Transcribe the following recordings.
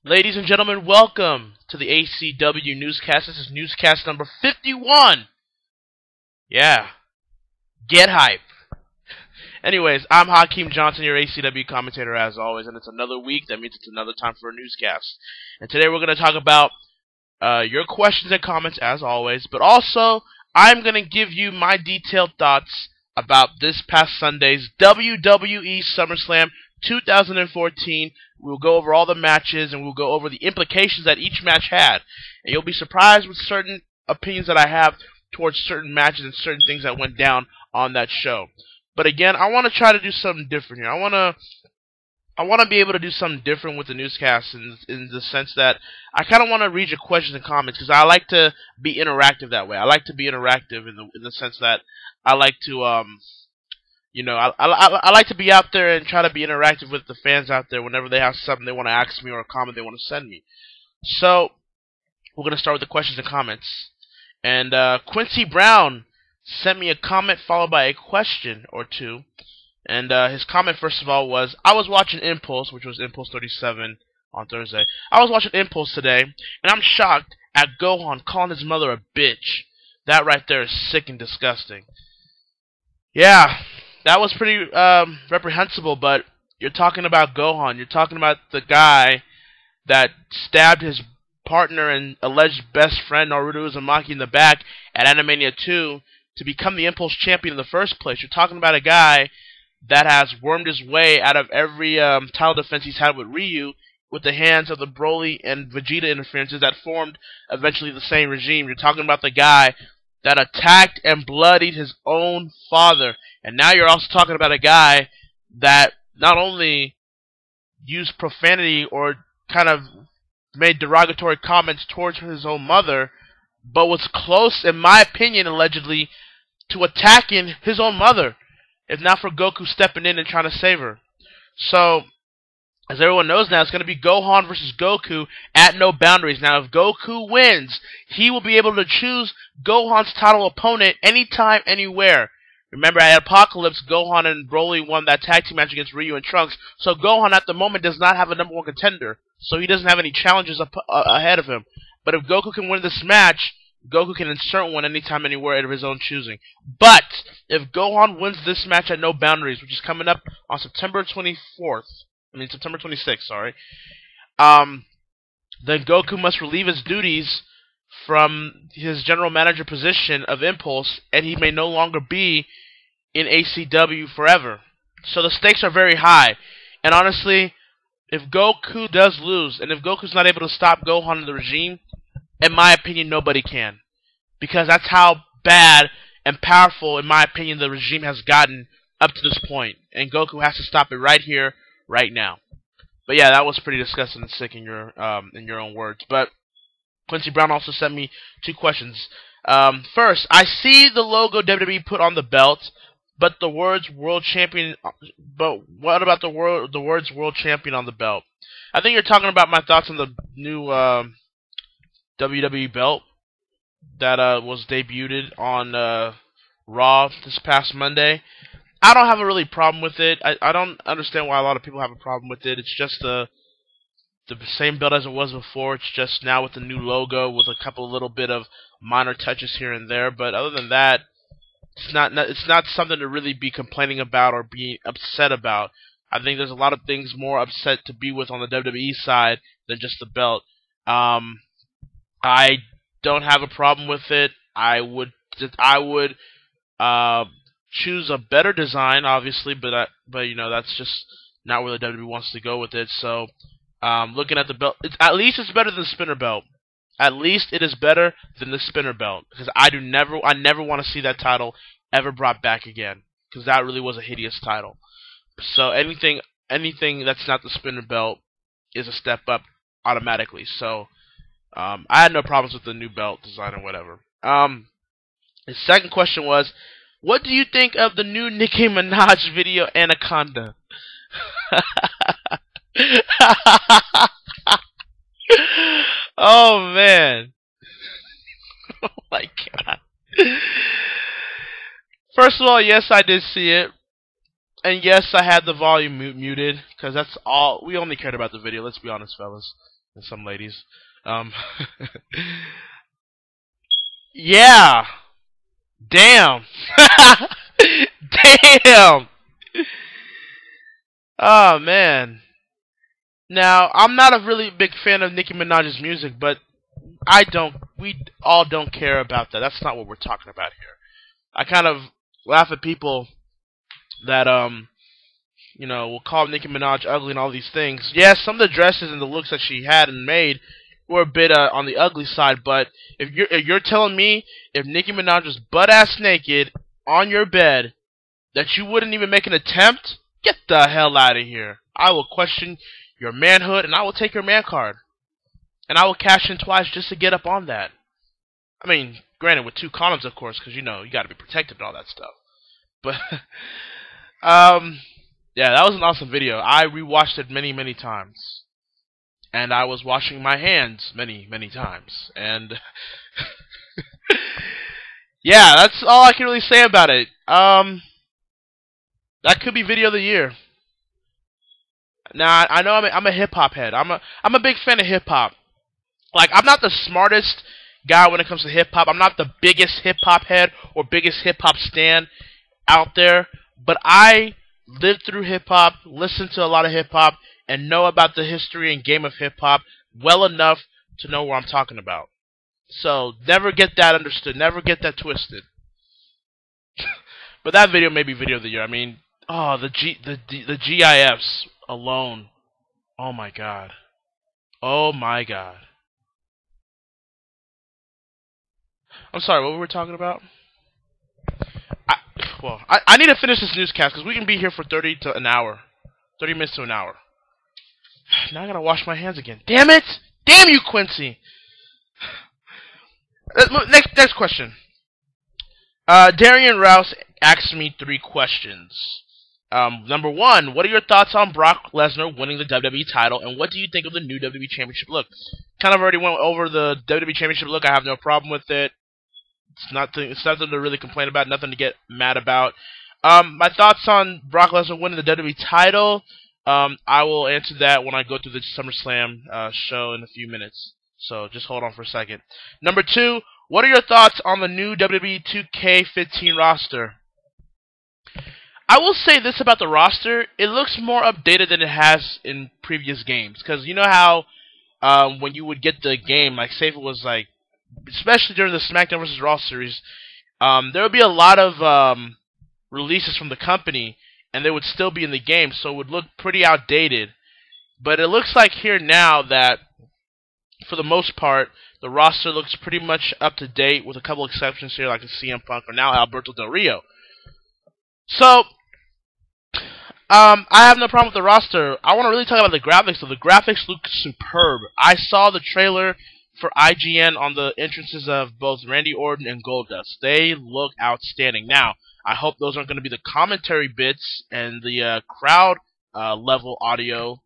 Ladies and gentlemen, welcome to the ACW Newscast. This is Newscast number 51. Yeah, get hype. Anyways, I'm Hakeem Johnson, your ACW commentator as always, and it's another week. That means it's another time for a newscast. And today we're going to talk about your questions and comments as always, but also I'm going to give you my detailed thoughts about this past Sunday's WWE Summerslam 2014. We'll go over all the matches and we'll go over the implications that each match had. And you'll be surprised with certain opinions that I have towards certain matches and certain things that went down on that show. But again, I want to try to do something different here. I want to be able to do something different with the newscast in the sense that I kind of want to read your questions and comments because I like to be interactive that way. I like to be interactive in the sense that I like to I like to be out there and try to be interactive with the fans out there whenever they have something they want to ask me or a comment they want to send me. So we're going to start with the questions and comments. And Quincy Brown sent me a comment followed by a question or two. And his comment, first of all, was, I was watching Impulse, which was Impulse 37 on Thursday. I was watching Impulse today, and I'm shocked at Gohan calling his mother a bitch. That right there is sick and disgusting. Yeah, that was pretty reprehensible, but you're talking about Gohan. You're talking about the guy that stabbed his partner and alleged best friend, Naruto Uzumaki, in the back at Animania 2 to become the Impulse champion in the first place. You're talking about a guy that has wormed his way out of every title defense he's had with Ryu with the hands of the Broly and Vegeta interferences that formed eventually the same regime. You're talking about the guy that attacked and bloodied his own father. And now you're also talking about a guy that not only used profanity or kind of made derogatory comments towards his own mother, but was close, in my opinion, allegedly, to attacking his own mother, if not for Goku stepping in and trying to save her. So, as everyone knows now, it's going to be Gohan versus Goku at No Boundaries. Now, if Goku wins, he will be able to choose Gohan's title opponent anytime, anywhere. Remember, at Apocalypse, Gohan and Broly won that tag team match against Ryu and Trunks, so Gohan at the moment does not have a number one contender, so he doesn't have any challenges ahead of him. But if Goku can win this match, Goku can insert one anytime, anywhere of his own choosing. But if Gohan wins this match at No Boundaries, which is coming up on September 26th, sorry. Then Goku must relieve his duties from his general manager position of Impulse, and he may no longer be in ACW forever. So the stakes are very high. And honestly, if Goku does lose, and if Goku's not able to stop Gohan in the regime, in my opinion, nobody can. Because that's how bad and powerful, in my opinion, the regime has gotten up to this point. And Goku has to stop it right here, right now. But yeah, that was pretty disgusting and sick in your own words. But Quincy Brown also sent me two questions. First, I see the logo WWE put on the belt, but the words World Champion. But what about the words World Champion on the belt? I think you're talking about my thoughts on the new WWE belt that was debuted on Raw this past Monday. I don't have a really problem with it. I don't understand why a lot of people have a problem with it. It's just the same belt as it was before. It's just now with the new logo with a couple little bit of minor touches here and there. But other than that, it's not something to really be complaining about or be upset about. I think there's a lot of things more upset to be with on the WWE side than just the belt. I don't have a problem with it. I would choose a better design, obviously, but you know, that's just not where the WWE wants to go with it. So, looking at the belt, at least it's better than the spinner belt. At least it is better than the spinner belt, because I never want to see that title ever brought back again, because that really was a hideous title. So anything that's not the spinner belt is a step up automatically. So, I had no problems with the new belt design or whatever. The second question was, what do you think of the new Nicki Minaj video, Anaconda? Oh, man. Oh, my God. First of all, yes, I did see it. And yes, I had the volume muted, because that's all. We only cared about the video, let's be honest, fellas. and some ladies. Um, yeah. Damn. Damn. Oh man. Now I'm not a really big fan of Nicki Minaj's music, but we all don't care about that. That's not what we're talking about here. I kind of laugh at people that will call Nicki Minaj ugly and all these things. Yes, some of the dresses and the looks that she had and made were a bit on the ugly side, but if you're telling me if Nicki Minaj was butt ass naked on your bed that you wouldn't even make an attempt, get the hell out of here. I will question your manhood and I will take your man card. And I will cash in twice just to get up on that. I mean, granted with 2 condoms of course, because you got to be protected and all that stuff. But yeah, that was an awesome video. I rewatched it many, many times. And I was washing my hands many, many times. And yeah, that's all I can really say about it. That could be video of the year. Now I know I'm a hip hop head. I'm a big fan of hip hop. Like, I'm not the smartest guy when it comes to hip hop. I'm not the biggest hip hop head or biggest hip hop stan out there. But I lived through hip hop, listened to a lot of hip hop, and know about the history and game of hip hop well enough to know what I'm talking about. So never get that understood. Never get that twisted. But that video may be video of the year. I mean, oh, the GIFs alone. Oh my god. Oh my god. I'm sorry, what were we talking about? I need to finish this newscast because we can be here for 30 to an hour. 30 minutes to an hour. Now I gotta wash my hands again. Damn it! Damn you, Quincy! Next question. Darian Rouse asked me 3 questions. Number 1, what are your thoughts on Brock Lesnar winning the WWE title, and what do you think of the new WWE Championship look? Kind of already went over the WWE Championship look. I have no problem with it. It's nothing to really complain about, nothing to get mad about. My thoughts on Brock Lesnar winning the WWE title, I will answer that when I go through the SummerSlam show in a few minutes. So just hold on for a second. Number 2, what are your thoughts on the new WWE 2K15 roster? I will say this about the roster. It looks more updated than it has in previous games. Because you know how when you would get the game, like say if it was like, especially during the SmackDown vs. Raw series, there would be a lot of releases from the company, and they would still be in the game, so it would look pretty outdated. But it looks like here now that, for the most part, the roster looks pretty much up to date, with a couple exceptions here, like the CM Punk or now Alberto Del Rio. So, I have no problem with the roster. I want to really talk about the graphics, so the graphics look superb. I saw the trailer for IGN on the entrances of both Randy Orton and Goldust. They look outstanding. Now, I hope those aren't going to be the commentary bits and the crowd level audio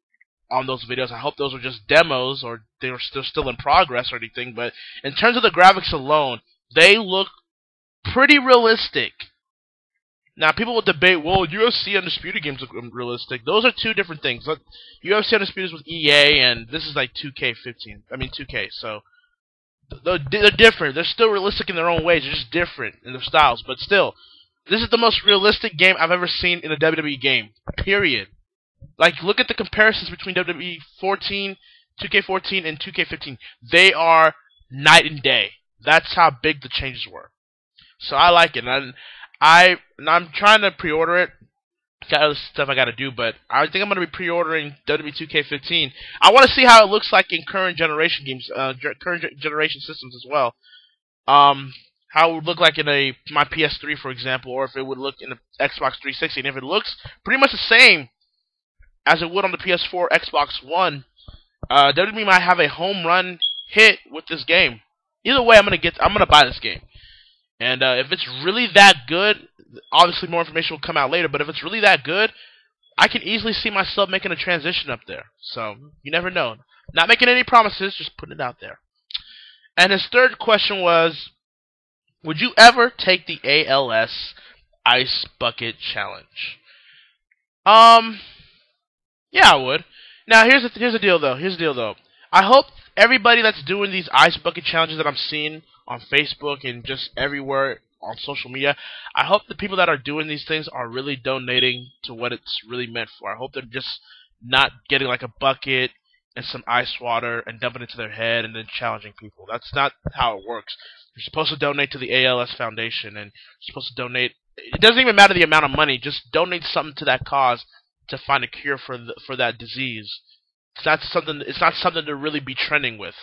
on those videos. I hope those are just demos or they're still in progress or anything. But in terms of the graphics alone, they look pretty realistic. Now, people will debate, well, UFC Undisputed games look realistic. Those are 2 different things. UFC Undisputed is with EA, and this is like 2K15. I mean, 2K, so they're different. They're still realistic in their own ways. They're just different in their styles. But still, this is the most realistic game I've ever seen in a WWE game, period. Like, look at the comparisons between WWE 14, 2K14, and 2K15. They are night and day. That's how big the changes were. So I like it. And I'm trying to pre-order it. Got other stuff I got to do, but I think I'm going to be pre-ordering WWE 2K15. I want to see how it looks like in current generation games, current generation systems as well. How it would look like in my PS3, for example, or if it would look in the Xbox 360. And if it looks pretty much the same as it would on the PS4, Xbox One, WWE might have a home run hit with this game. Either way, I'm gonna buy this game. And if it's really that good, obviously more information will come out later, but if it's really that good, I can easily see myself making a transition up there. So, you never know. Not making any promises, just putting it out there. And his 3rd question was, would you ever take the ALS Ice Bucket Challenge? Yeah, I would. Now, here's the deal, though. I hope everybody that's doing these ice bucket challenges that I'm seeing on Facebook and just everywhere on social media, I hope the people that are doing these things are really donating to what it's really meant for. I hope they're just not getting like a bucket and some ice water and dumping it to their head and then challenging people. That's not how it works. You're supposed to donate to the ALS Foundation, and you're supposed to donate. It doesn't even matter the amount of money. Just donate something to that cause to find a cure for that disease. It's not something to really be trending with.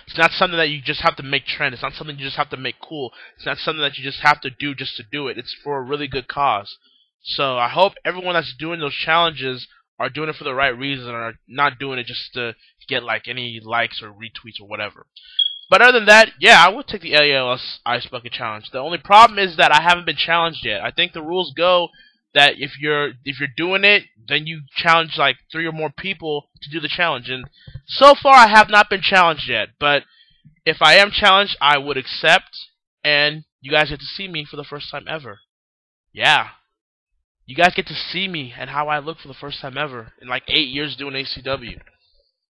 It's not something that you just have to make trend. It's not something you just have to make cool. It's not something that you just have to do just to do it. It's for a really good cause. So I hope everyone that's doing those challenges are doing it for the right reason and are not doing it just to get like any likes or retweets or whatever. But other than that, yeah, I would take the ALS Ice Bucket Challenge. The only problem is that I haven't been challenged yet. I think the rules go that if you're doing it, then you challenge like 3 or more people to do the challenge. And so far, I have not been challenged yet. But if I am challenged, I would accept, and you guys get to see me for the first time ever. Yeah. You guys get to see me and how I look for the first time ever in like 8 years doing ACW.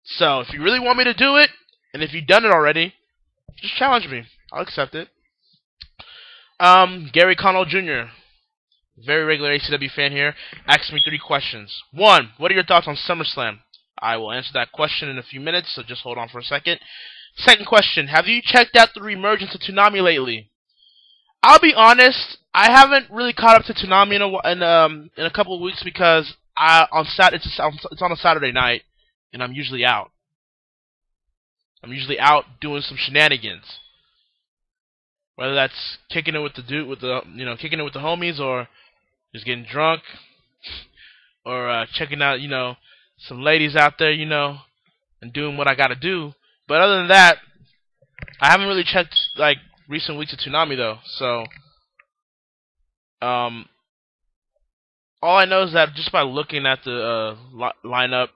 So if you really want me to do it, and if you've done it already, just challenge me. I'll accept it. Gary Connell Jr., very regular ACW fan here, asked me 3 questions. 1, what are your thoughts on SummerSlam? I will answer that question in a few minutes, so just hold on for a second. Second question, have you checked out the reemergence of Toonami lately? I'll be honest, I haven't really caught up to Toonami in a couple of weeks because it's on a Saturday night, and I'm usually out. I'm usually out doing some shenanigans. Whether that's kicking it with the kicking it with the homies, or just getting drunk, or checking out, some ladies out there, and doing what I gotta do. But other than that, I haven't really checked like recent weeks of Toonami though. So, all I know is that just by looking at the lineup,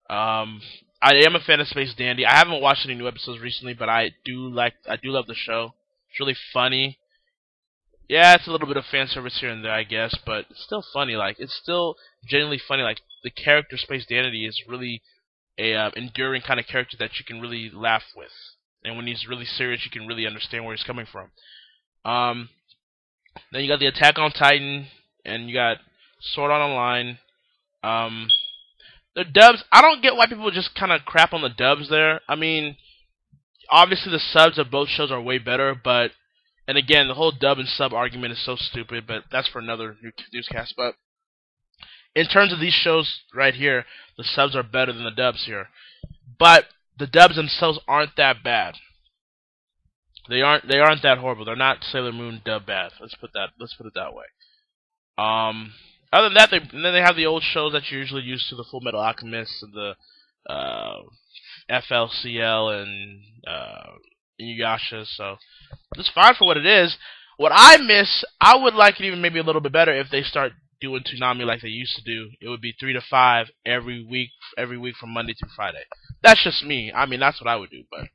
I am a fan of Space Dandy. I haven't watched any new episodes recently, but I do love the show. It's really funny. Yeah, it's a little bit of fan service here and there, I guess, but it's still funny. Like, it's still genuinely funny. Like, the character Space Dandy is really a enduring kind of character that you can really laugh with. And when he's really serious, you can really understand where he's coming from. Then you got the Attack on Titan, and you got Sword Art Online. The dubs, I don't get why people just kind of crap on the dubs there. I mean, obviously the subs of both shows are way better, but, and again, the whole dub and sub argument is so stupid, but that's for another newscast. But in terms of these shows right here, the subs are better than the dubs here. But the dubs themselves aren't that bad. They aren't that horrible. They're not Sailor Moon dub bad. Let's put it that way. Other than that, they have the old shows that you're usually used to, the Full Metal Alchemist and the FLCL and Inuyasha. So it's fine for what it is. What I miss, I would like it even maybe a little bit better if they start doing Toonami like they used to do. It would be 3 to 5 every week from Monday through Friday. That's just me. I mean, that's what I would do, but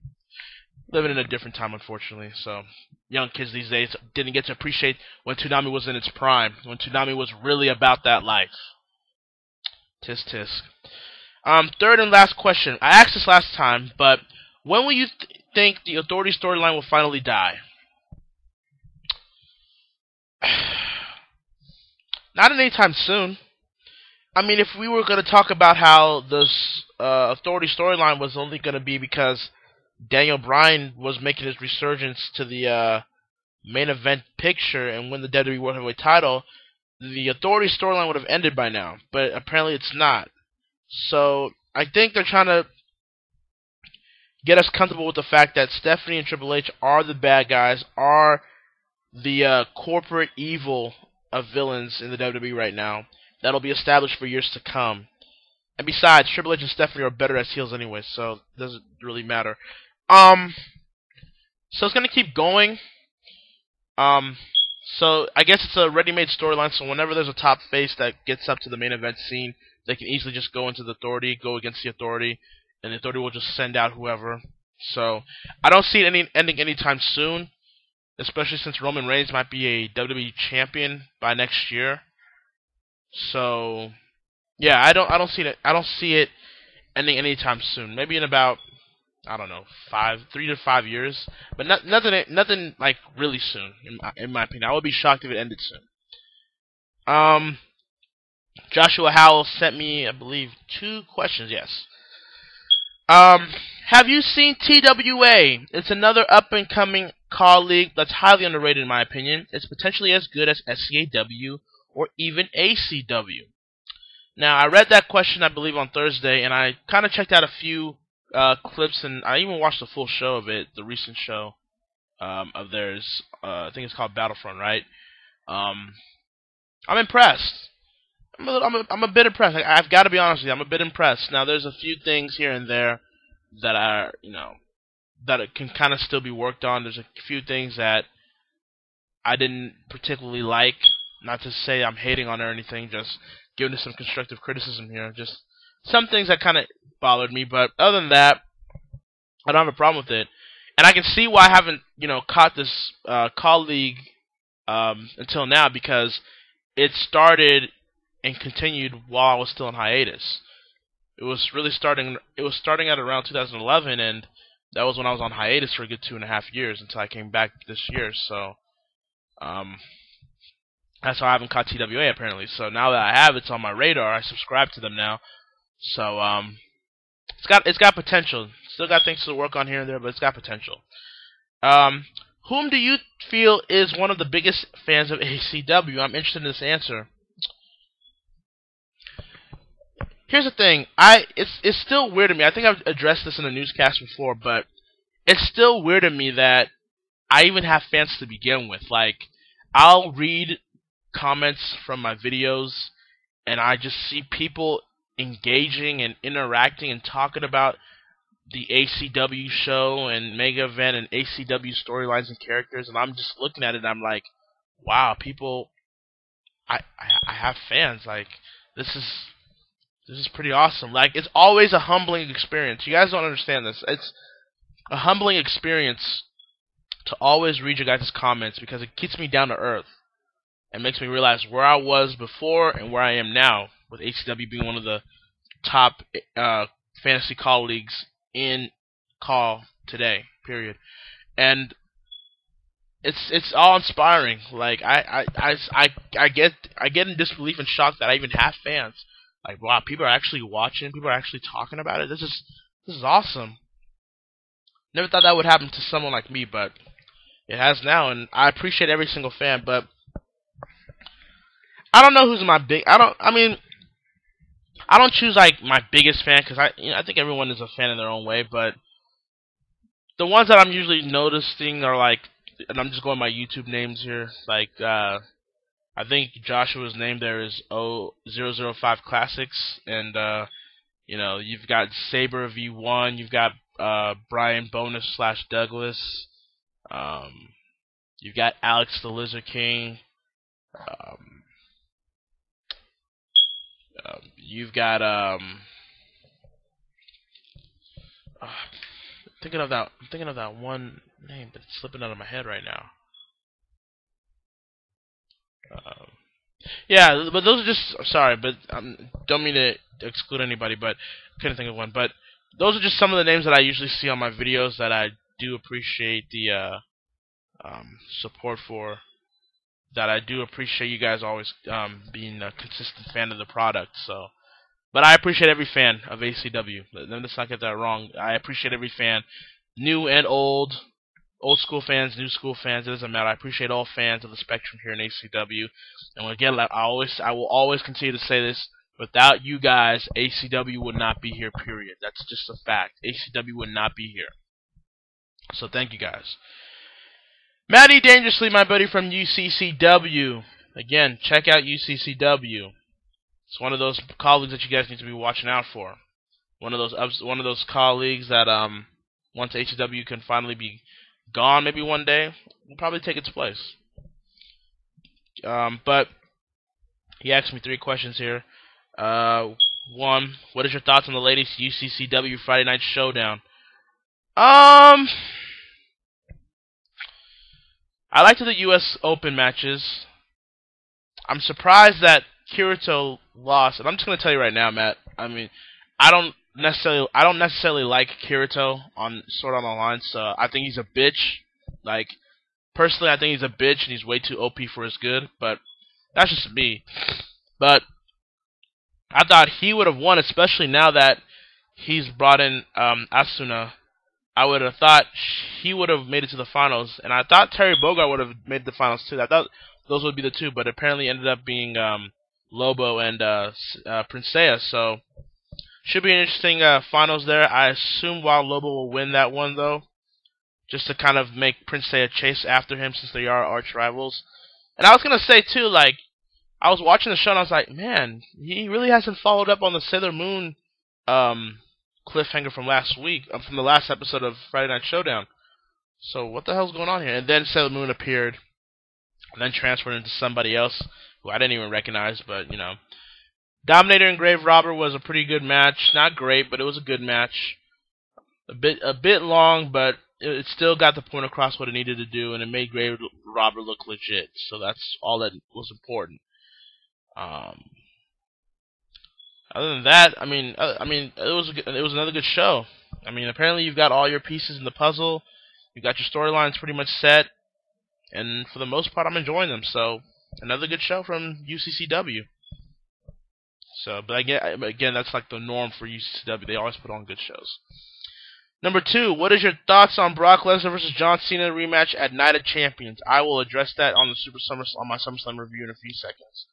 living in a different time, unfortunately. So young kids these days didn't get to appreciate when Toonami was in its prime, when Toonami was really about that life. Tisk tisk. Third and last question. I asked this last time, but when will you think the Authority storyline will finally die? Not anytime soon. I mean, if we were going to talk about how this Authority storyline was only going to be because Daniel Bryan was making his resurgence to the main event picture and win the WWE World Heavyweight title, the Authority storyline would have ended by now. But apparently it's not. So I think they're trying to get us comfortable with the fact that Stephanie and Triple H are the bad guys, are the corporate evil of villains in the WWE right now. That'll be established for years to come. And besides, Triple H and Stephanie are better as heels anyway, so it doesn't really matter. So it's gonna keep going. So I guess it's a ready-made storyline. So whenever there's a top face that gets up to the main event scene, they can easily just go into the Authority, go against the Authority, and the Authority will just send out whoever. So I don't see it ending anytime soon, especially since Roman Reigns might be a WWE champion by next year. So yeah, I don't see it ending anytime soon. Maybe in about, I don't know, 3 to 5 years, but nothing like really soon. In my opinion, I would be shocked if it ended soon. Joshua Howell sent me, I believe, 2 questions. Yes. Have you seen TWA? It's another up-and-coming colleague that's highly underrated in my opinion. It's potentially as good as SCAW or even ACW. Now, I read that question, I believe, on Thursday, and I kind of checked out a few clips, and I even watched the full show of it, the recent show of theirs. I think it's called Battlefront, right? I'm impressed. I'm a bit impressed. I've got to be honest with you. I'm a bit impressed. Now, there's a few things here and there that are, that it can kind of still be worked on. There's a few things that I didn't particularly like. Not to say I'm hating on it or anything, just giving it some constructive criticism here. Just some things that kind of bothered me, but other than that, I don't have a problem with it. And I can see why I haven't, caught this colleague until now, because it started and continued while I was still in hiatus. It was starting at around 2011, and that was when I was on hiatus for a good 2.5 years until I came back this year. So that's why I haven't caught TWA apparently. So now that I have, it's on my radar. I subscribe to them now. So it's got potential. Still got things to work on here and there, but it's got potential. Whom do you feel is one of the biggest fans of ACW? I'm interested in this answer. Here's the thing. It's still weird to me. I think I've addressed this in a newscast before, but it's still weird to me that I even have fans to begin with. Like, I'll read comments from my videos, and I just see people engaging and interacting and talking about the ACW show and Mega Event and ACW storylines and characters, and I'm just looking at it and I'm like, wow, people, I have fans. Like, this is pretty awesome. Like, it's always a humbling experience. You guys don't understand this. It's a humbling experience to always read your guys' comments, because it keeps me down to earth and makes me realize where I was before and where I am now, with ACW being one of the top fantasy colleagues in call today, period. And it's all inspiring. Like, I get in disbelief and shock that I even have fans. Like, wow, people are actually watching, people are actually talking about it. This is awesome. Never thought that would happen to someone like me, but it has now, and I appreciate every single fan. But I don't know who's my big. I don't choose like my biggest fan, because I think everyone is a fan in their own way. But the ones that I'm usually noticing are like, and I'm just going by YouTube names here. Like, I think Joshua's name there is 005 Classics, and you've got Saber V1, you've got Brian Bonus / Douglas, you've got Alex the Lizard King, you've got I'm thinking of that one name, but it's slipping out of my head right now. Yeah, but those are just, sorry, but don't mean to exclude anybody, but couldn't think of one. But those are just some of the names that I usually see on my videos that I do appreciate the support for. That I do appreciate you guys always being a consistent fan of the product. So, but I appreciate every fan of ACW. Let's not get that wrong. I appreciate every fan, new and old. Old school fans, new school fans, it doesn't matter. I appreciate all fans of the spectrum here in ACW. And again, I will always continue to say this: without you guys, ACW would not be here, period. That's just a fact. ACW would not be here. So thank you guys. Matty Dangerously, my buddy from UCCW. Again, check out UCCW. It's one of those colleagues that you guys need to be watching out for. One of those colleagues that once ACW can finally be gone, maybe one day, will probably take its place. But he asked me 3 questions here. 1, what is your thoughts on the latest UCCW Friday Night Showdown? I liked the US Open matches. I'm surprised that Kirito lost, and I'm just gonna tell you right now, Matt. I mean, I don't I don't necessarily like Kirito on Sword Art Online, so I think he's a bitch. Like, personally, I think he's a bitch and he's way too OP for his good, but that's just me. But I thought he would have won, especially now that he's brought in Asuna. I would have thought he would have made it to the finals, and I thought Terry Bogard would have made the finals too. I thought those would be the two, but apparently ended up being Lobo and Princea. So should be an interesting finals there. I assume while Lobo will win that one though, just to kind of make Princea chase after him since they are arch rivals. And I was gonna say too, like, I was watching the show and I was like, man, he really hasn't followed up on the Sailor Moon cliffhanger from last week, from the last episode of Friday Night Showdown. So what the hell's going on here? And then Sailor Moon appeared, and then transferred into somebody else who I didn't even recognize, but you know. Dominator and Grave Robber was a pretty good match. Not great, but it was a good match. A bit long, but it still got the point across what it needed to do, and it made Grave Robber look legit. So that's all that was important. Other than that, I mean, it was another good show. I mean, apparently you've got all your pieces in the puzzle. You got your storylines pretty much set, and for the most part, I'm enjoying them. So another good show from UCCW. So, but again, that's like the norm for UCCW. They always put on good shows. Number 2, what is your thoughts on Brock Lesnar versus John Cena rematch at Night of Champions? I will address that on my SummerSlam review in a few seconds.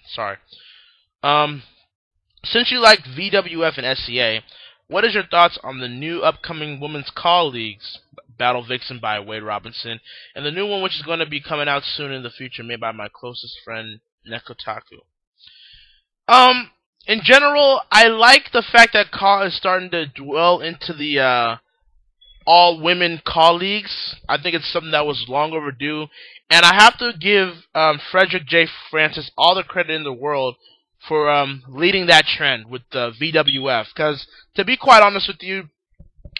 Sorry. Since you liked VWF and SCA, what is your thoughts on the new upcoming Women's Call Leagues, Battle Vixen by Wade Robinson, and the new one which is going to be coming out soon in the future, made by my closest friend Nekotaku? In general, I like the fact that Call is starting to dwell into the all-women Call Leagues. I think it's something that was long overdue, and I have to give Frederick J. Francis all the credit in the world for leading that trend with the VWF. Because, to be quite honest with you,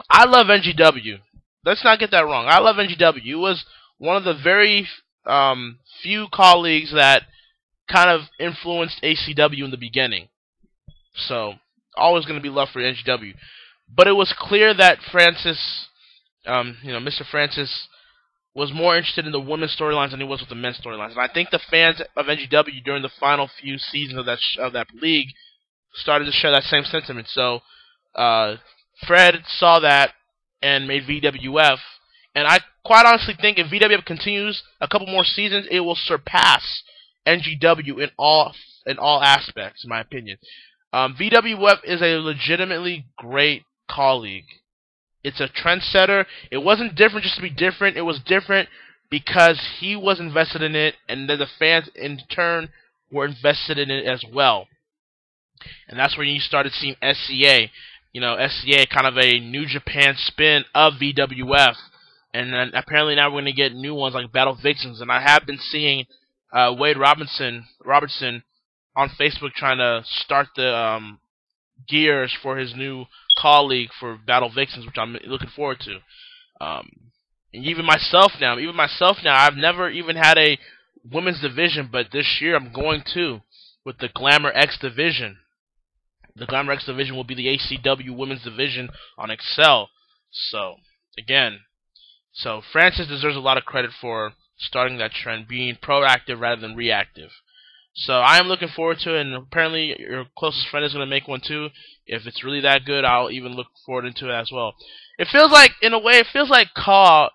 I love NGW. Let's not get that wrong. I love NGW. It was one of the very few Call Leagues that kind of influenced ACW in the beginning. So, always going to be love for NGW. But it was clear that Francis, Mr. Francis, was more interested in the women's storylines than he was with the men's storylines. And I think the fans of NGW during the final few seasons of that league started to share that same sentiment. So, Fred saw that and made VWF. And I quite honestly think if VWF continues a couple more seasons, it will surpass NGW in all aspects, in my opinion. VWF is a legitimately great Call League. It's a trendsetter. It wasn't different just to be different. It was different because he was invested in it, and then the fans in turn were invested in it as well. And that's when you started seeing SCA. SCA kind of a New Japan spin of VWF. And then apparently now we're going to get new ones like Battle Vixens. And I have been seeing Wade Robertson on Facebook trying to start the gears for his new Call League for Battle Vixens, which I'm looking forward to. And even myself now, I've never even had a women's division, but this year I'm going to with the Glamour X division. The Glamour X division will be the ACW women's division on Excel. So, again, Francis deserves a lot of credit for starting that trend, being proactive rather than reactive. So I am looking forward to it, and apparently your closest friend is going to make one too. If it's really that good, I'll even look forward into it as well. It feels like, in a way, Caw,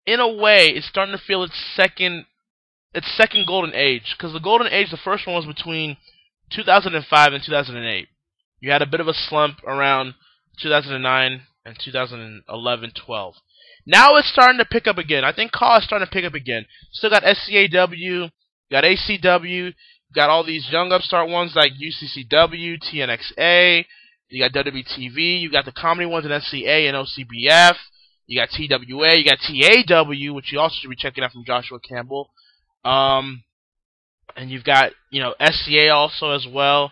in a way, is starting to feel its second golden age. Because the golden age, the first one was between 2005 and 2008. You had a bit of a slump around 2009 and 2011-12. Now it's starting to pick up again. I think Caw is starting to pick up again. Still got SCAW. You got ACW, you got all these young upstart ones like UCCW, TNXA, you got WWTV, you got the comedy ones in SCA and OCBF, you got TWA, you got TAW, which you also should be checking out from Joshua Campbell, and you've got, SCA also as well,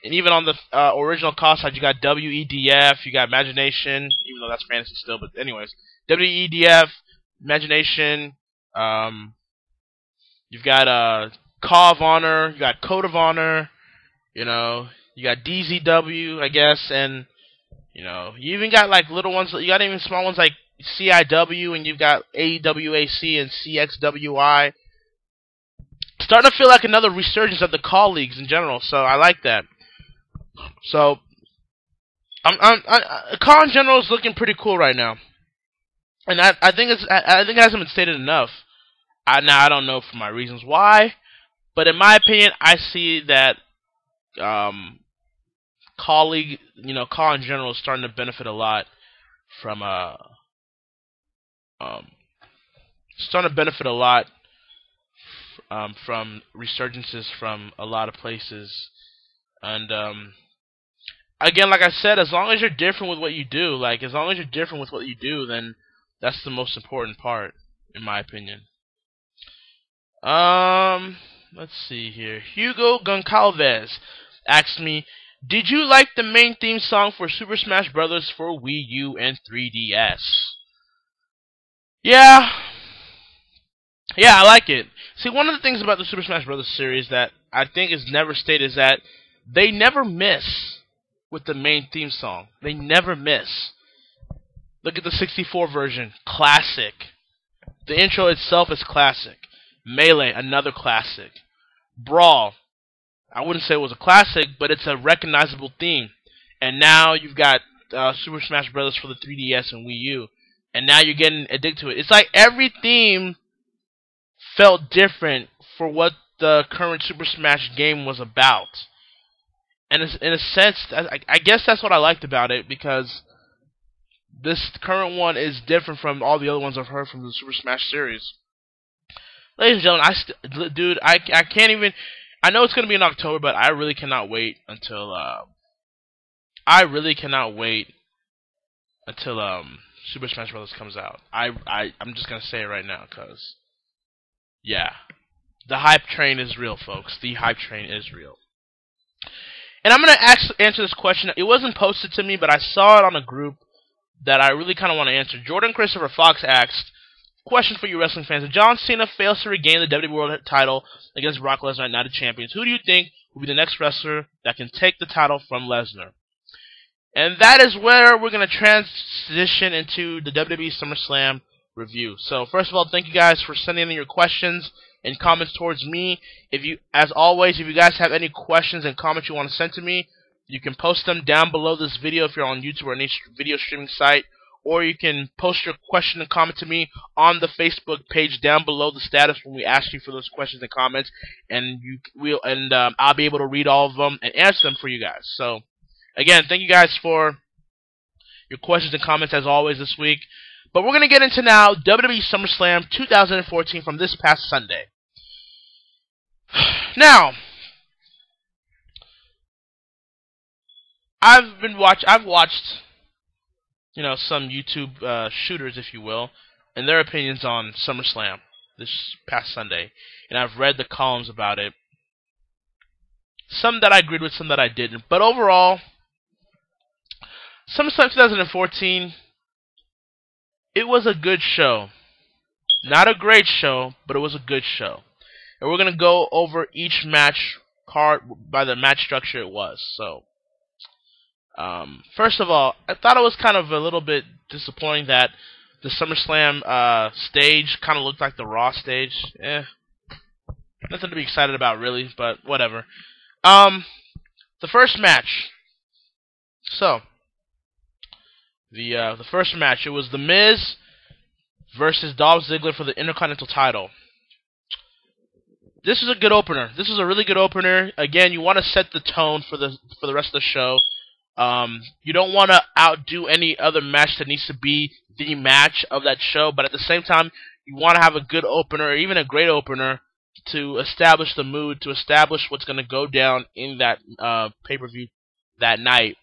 and even on the original Caw side, you got WEDF, you got Imagination, even though that's fantasy still, but anyways, WEDF, Imagination, you've got Caw of Honor, you got Code of Honor, you You got DZW, I guess, and you know, you even got like little ones. You got even small ones like CIW, and you've got AWAC and CXWI. Starting to feel like another resurgence of the call leagues in general, so I like that. So, call in general is looking pretty cool right now, and I think it hasn't been stated enough. Now I don't know for my reasons why, but in my opinion, I see that call league, call in general is starting to benefit a lot from from resurgences from a lot of places. And again, like I said, as long as you're different with what you do, then that's the most important part, in my opinion. Let's see here. Hugo Goncalves asked me, did you like the main theme song for Super Smash Bros. For Wii U and 3DS? Yeah, I like it. See, one of the things about the Super Smash Bros. Series that I think is never stated is that they never miss with the main theme song. They never miss. Look at the 64 version. Classic. The intro itself is classic. Melee, another classic. Brawl, I wouldn't say it was a classic, but it's a recognizable theme. And now you've got Super Smash Bros. For the 3DS and Wii U. And now you're getting addicted to it. It's like every theme felt different for what the current Super Smash game was about. And in a sense, I guess that's what I liked about it, because this current one is different from all the other ones I've heard from the Super Smash series. Ladies and gentlemen, I can't even. I know it's gonna be in October, but I really cannot wait until. Super Smash Bros. Comes out. I'm just gonna say it right now, cause yeah, the hype train is real, folks. The hype train is real. And I'm gonna answer this question. It wasn't posted to me, but I saw it on a group that I really kind of want to answer. Jordan Christopher Fox asked, question for you wrestling fans. If John Cena fails to regain the WWE World title against Brock Lesnar at Night of Champions, who do you think will be the next wrestler that can take the title from Lesnar? And that is where we're going to transition into the WWE Summerslam review. So first of all, thank you guys for sending in your questions and comments towards me. As always, if you guys have any questions and comments you want to send to me, you can post them down below this video if you're on YouTube or any video streaming site. Or you can post your question and comment to me on the Facebook page down below the status when we ask you for those questions and comments, and I'll be able to read all of them and answer them for you guys. So, again, thank you guys for your questions and comments as always this week. But we're gonna get into now WWE SummerSlam 2014 from this past Sunday. Now, I've watched some YouTube shooters, if you will, and their opinions on SummerSlam this past Sunday. And I've read the columns about it. Some that I agreed with, some that I didn't. But overall, SummerSlam 2014, it was a good show. Not a great show, but it was a good show. And we're going to go over each match card by the match structure it was. So, first of all, I thought it was kind of a little bit disappointing that the SummerSlam stage kind of looked like the Raw stage. Nothing to be excited about, really, but whatever. The first match. So, the first match, it was The Miz versus Dolph Ziggler for the Intercontinental title. This was a good opener. This was a really good opener. Again, you want to set the tone for the rest of the show. You don't want to outdo any other match that needs to be the match of that show, but at the same time, you want to have a good opener, or even a great opener, to establish the mood, to establish what's going to go down in that pay-per-view that night.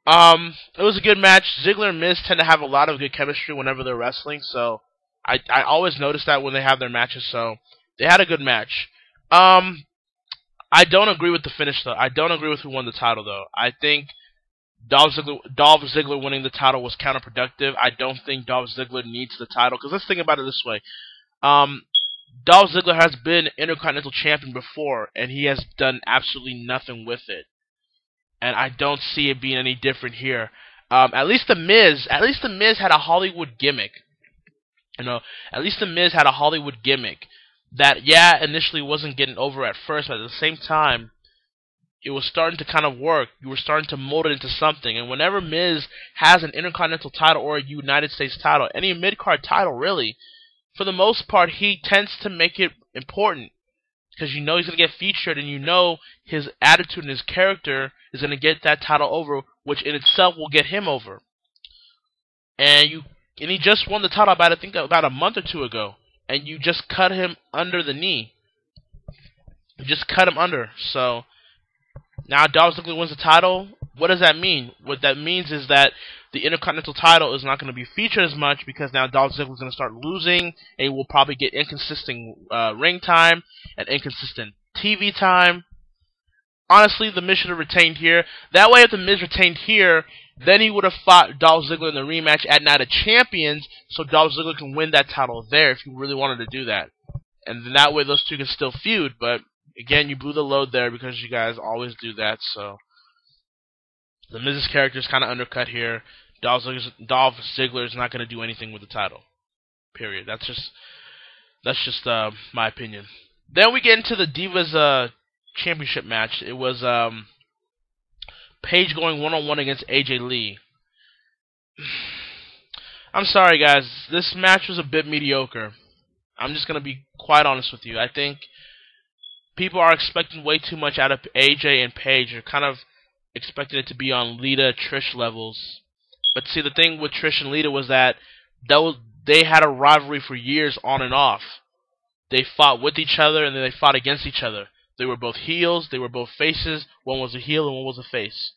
It was a good match. Ziggler and Miz tend to have a lot of good chemistry whenever they're wrestling, so I always notice that when they have their matches, so they had a good match. I don't agree with the finish, though. I don't agree with who won the title, though. I think Dolph Ziggler winning the title was counterproductive. I don't think Dolph Ziggler needs the title, because let's think about it this way. Dolph Ziggler has been Intercontinental Champion before, and he has done absolutely nothing with it. and I don't see it being any different here. At least the Miz had a Hollywood gimmick. You know, at least the Miz had a Hollywood gimmick that, yeah, initially wasn't getting over at first, but at the same time, it was starting to kind of work. You were starting to mold it into something. And whenever Miz has an Intercontinental title or a United States title, any mid-card title really, for the most part, he tends to make it important. Because you know he's going to get featured, and you know his attitude and his character is going to get that title over, which in itself will get him over. And he just won the title about a month or two ago. And you just cut him under the knee. You just cut him under. So now Dolph Ziggler wins the title. What does that mean? What that means is that the Intercontinental title is not going to be featured as much because now Dolph Ziggler is going to start losing, and he will probably get inconsistent ring time and inconsistent TV time. Honestly, the Miz should have retained here. That way, if the Miz retained here, then he would have fought Dolph Ziggler in the rematch at Night of Champions, so Dolph Ziggler can win that title there if you really wanted to do that. And then that way, those two can still feud, but again, you blew the load there because you guys always do that, so the Miz's character is kind of undercut here. Dolph Ziggler is not going to do anything with the title. Period. That's just my opinion. Then we get into the Divas Championship match. It was Paige going one-on-one against AJ Lee. I'm sorry, guys. This match was a bit mediocre. I'm just going to be quite honest with you. I think people are expecting way too much out of AJ and Paige. They're kind of expecting it to be on Lita, Trish levels. But see, the thing with Trish and Lita was that they had a rivalry for years on and off. They fought with each other and then they fought against each other. They were both heels, they were both faces. One was a heel and one was a face.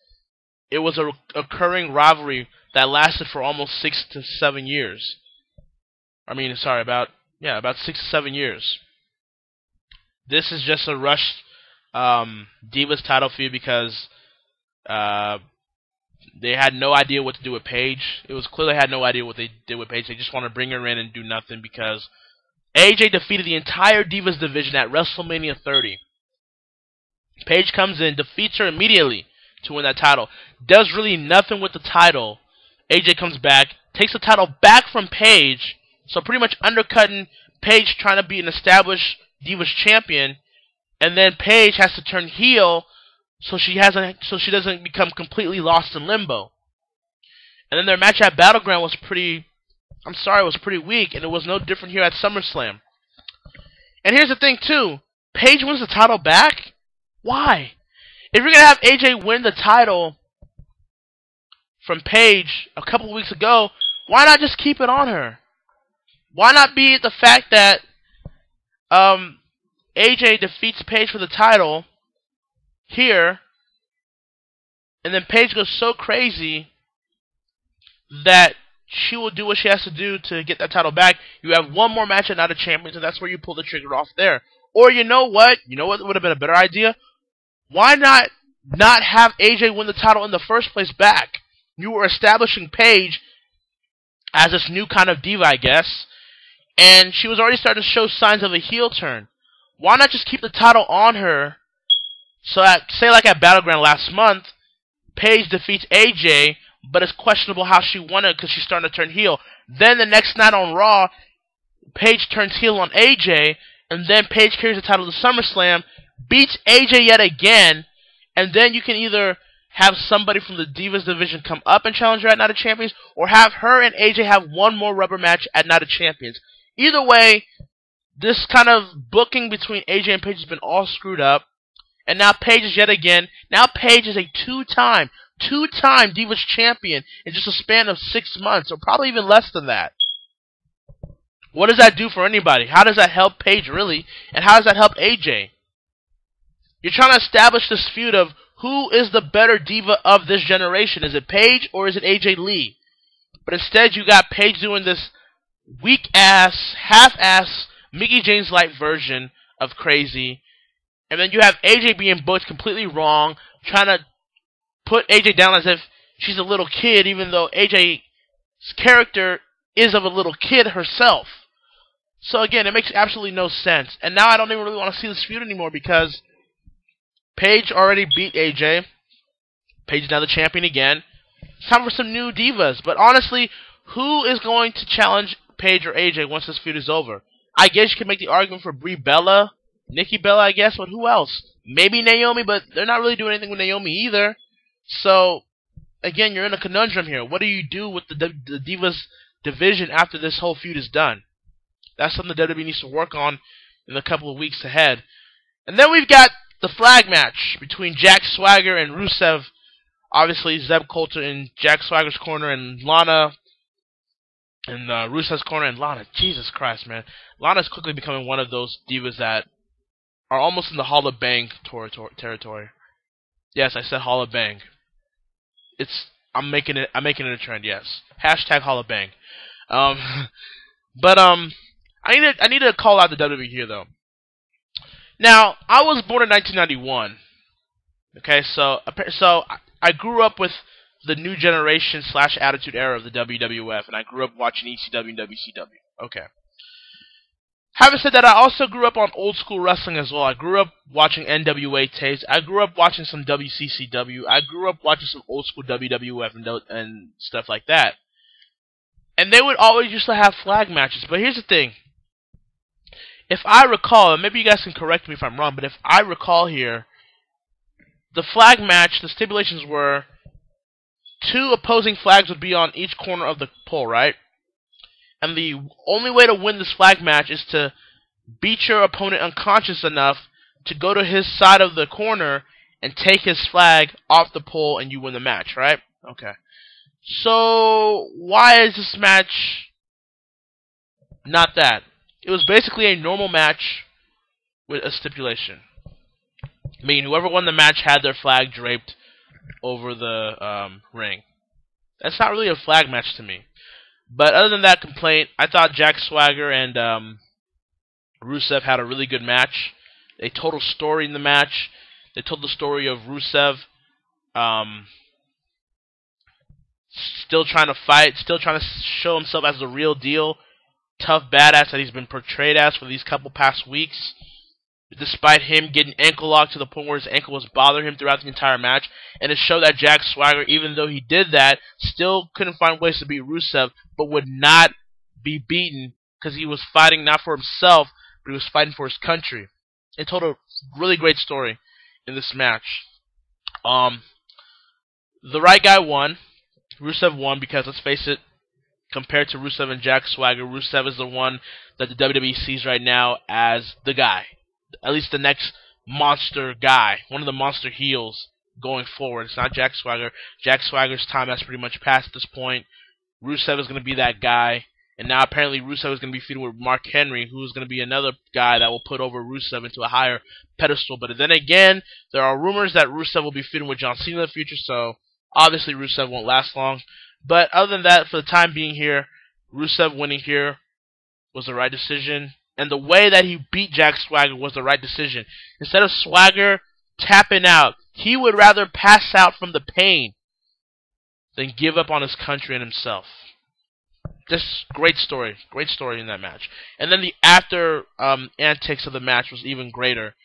It was a recurring rivalry that lasted for almost 6 to 7 years. About 6 to 7 years. This is just a rushed Divas title feud because they had no idea what to do with Paige. It was clear they had no idea what they did with Paige. They just want to bring her in and do nothing because AJ defeated the entire Divas division at WrestleMania 30. Paige comes in, defeats her immediately to win that title. Does really nothing with the title. AJ comes back, takes the title back from Paige, so pretty much undercutting Paige trying to be an established Divas champion, and then Paige has to turn heel so she doesn't become completely lost in limbo. And then their match at Battleground was pretty weak, and it was no different here at SummerSlam. And here's the thing too, Paige wins the title back? Why? If you're going to have AJ win the title from Paige a couple of weeks ago, why not just keep it on her? Why not be the fact that AJ defeats Paige for the title here, and then Paige goes so crazy that she will do what she has to do to get that title back. You have one more match at Night of Champions, and that's where you pull the trigger off there. Or you know what? You know what would have been a better idea? Why not have AJ win the title in the first place back? You were establishing Paige as this new kind of diva, I guess, and she was already starting to show signs of a heel turn. Why not just keep the title on her? So say like at Battleground last month, Paige defeats AJ, but it's questionable how she won it because she's starting to turn heel. Then the next night on Raw, Paige turns heel on AJ, and then Paige carries the title to SummerSlam, beats AJ yet again, and then you can either have somebody from the Divas division come up and challenge her at Night of Champions, or have her and AJ have one more rubber match at Night of Champions. Either way, this kind of booking between AJ and Paige has been all screwed up, and now Paige is now Paige is a two-time Divas champion in just a span of 6 months, or probably even less than that. What does that do for anybody? How does that help Paige, really? And how does that help AJ? You're trying to establish this feud of who is the better diva of this generation. Is it Paige or is it AJ Lee? But instead you got Paige doing this weak-ass, half-ass, Mickey James-like version of crazy. And then you have AJ being booked completely wrong, trying to put AJ down as if she's a little kid, even though AJ's character is of a little kid herself. So again, it makes absolutely no sense. And now I don't even really want to see this feud anymore because Paige already beat AJ. Paige is now the champion again. It's time for some new divas. But honestly, who is going to challenge Paige or AJ once this feud is over? I guess you can make the argument for Brie Bella, Nicki Bella, I guess, but who else? Maybe Naomi, but they're not really doing anything with Naomi either. So, again, you're in a conundrum here. What do you do with the divas division after this whole feud is done? That's something the WWE needs to work on in the couple of weeks ahead. And then we've got the flag match between Jack Swagger and Rusev. Obviously, Zeb Coulter in Jack Swagger's corner and Lana in Rusev's corner. And Lana, Jesus Christ, man. Lana's quickly becoming one of those divas that are almost in the Hall of Bang territory. Yes, I said Hall of Bang. I'm making it a trend, yes. Hashtag Hall of Bang. I need to call out the WWE here, though. Now, I was born in 1991. Okay, so I grew up with the new generation / attitude era of the WWF, and I grew up watching ECW and WCW. Okay. Having said that, I also grew up on old school wrestling as well. I grew up watching NWA tapes. I grew up watching some WCCW. I grew up watching some old school WWF and stuff like that. And they would always used to have flag matches. But here's the thing. If I recall, and maybe you guys can correct me if I'm wrong, but if I recall here, the flag match, the stipulations were 2 opposing flags would be on each corner of the pole, right? And the only way to win this flag match is to beat your opponent unconscious enough to go to his side of the corner and take his flag off the pole, and you win the match, right? Okay. So, why is this match not that? It was basically a normal match with a stipulation. I mean, whoever won the match had their flag draped over the ring. That's not really a flag match to me. But other than that complaint, I thought Jack Swagger and Rusev had a really good match. They told a story in the match. They told the story of Rusev still trying to fight, still trying to show himself as the real deal, tough badass that he's been portrayed as for these couple past weeks. Despite him getting ankle locked to the point where his ankle was bothering him throughout the entire match. And it showed that Jack Swagger, even though he did that, still couldn't find ways to beat Rusev, but would not be beaten because he was fighting not for himself, but he was fighting for his country. It told a really great story in this match. The right guy won. Rusev won because, let's face it, compared to Rusev and Jack Swagger, Rusev is the one that the WWE sees right now as the guy. At least the next monster guy, one of the monster heels going forward. It's not Jack Swagger. Jack Swagger's time has pretty much passed at this point. Rusev is going to be that guy, and now apparently Rusev is going to be feuding with Mark Henry, who is going to be another guy that will put over Rusev into a higher pedestal. But then again, there are rumors that Rusev will be feuding with John Cena in the future, so obviously Rusev won't last long. But other than that, for the time being here, Rusev winning here was the right decision. And the way that he beat Jack Swagger was the right decision. Instead of Swagger tapping out, he would rather pass out from the pain than give up on his country and himself. Just great story in that match. And then the after antics of the match was even greater.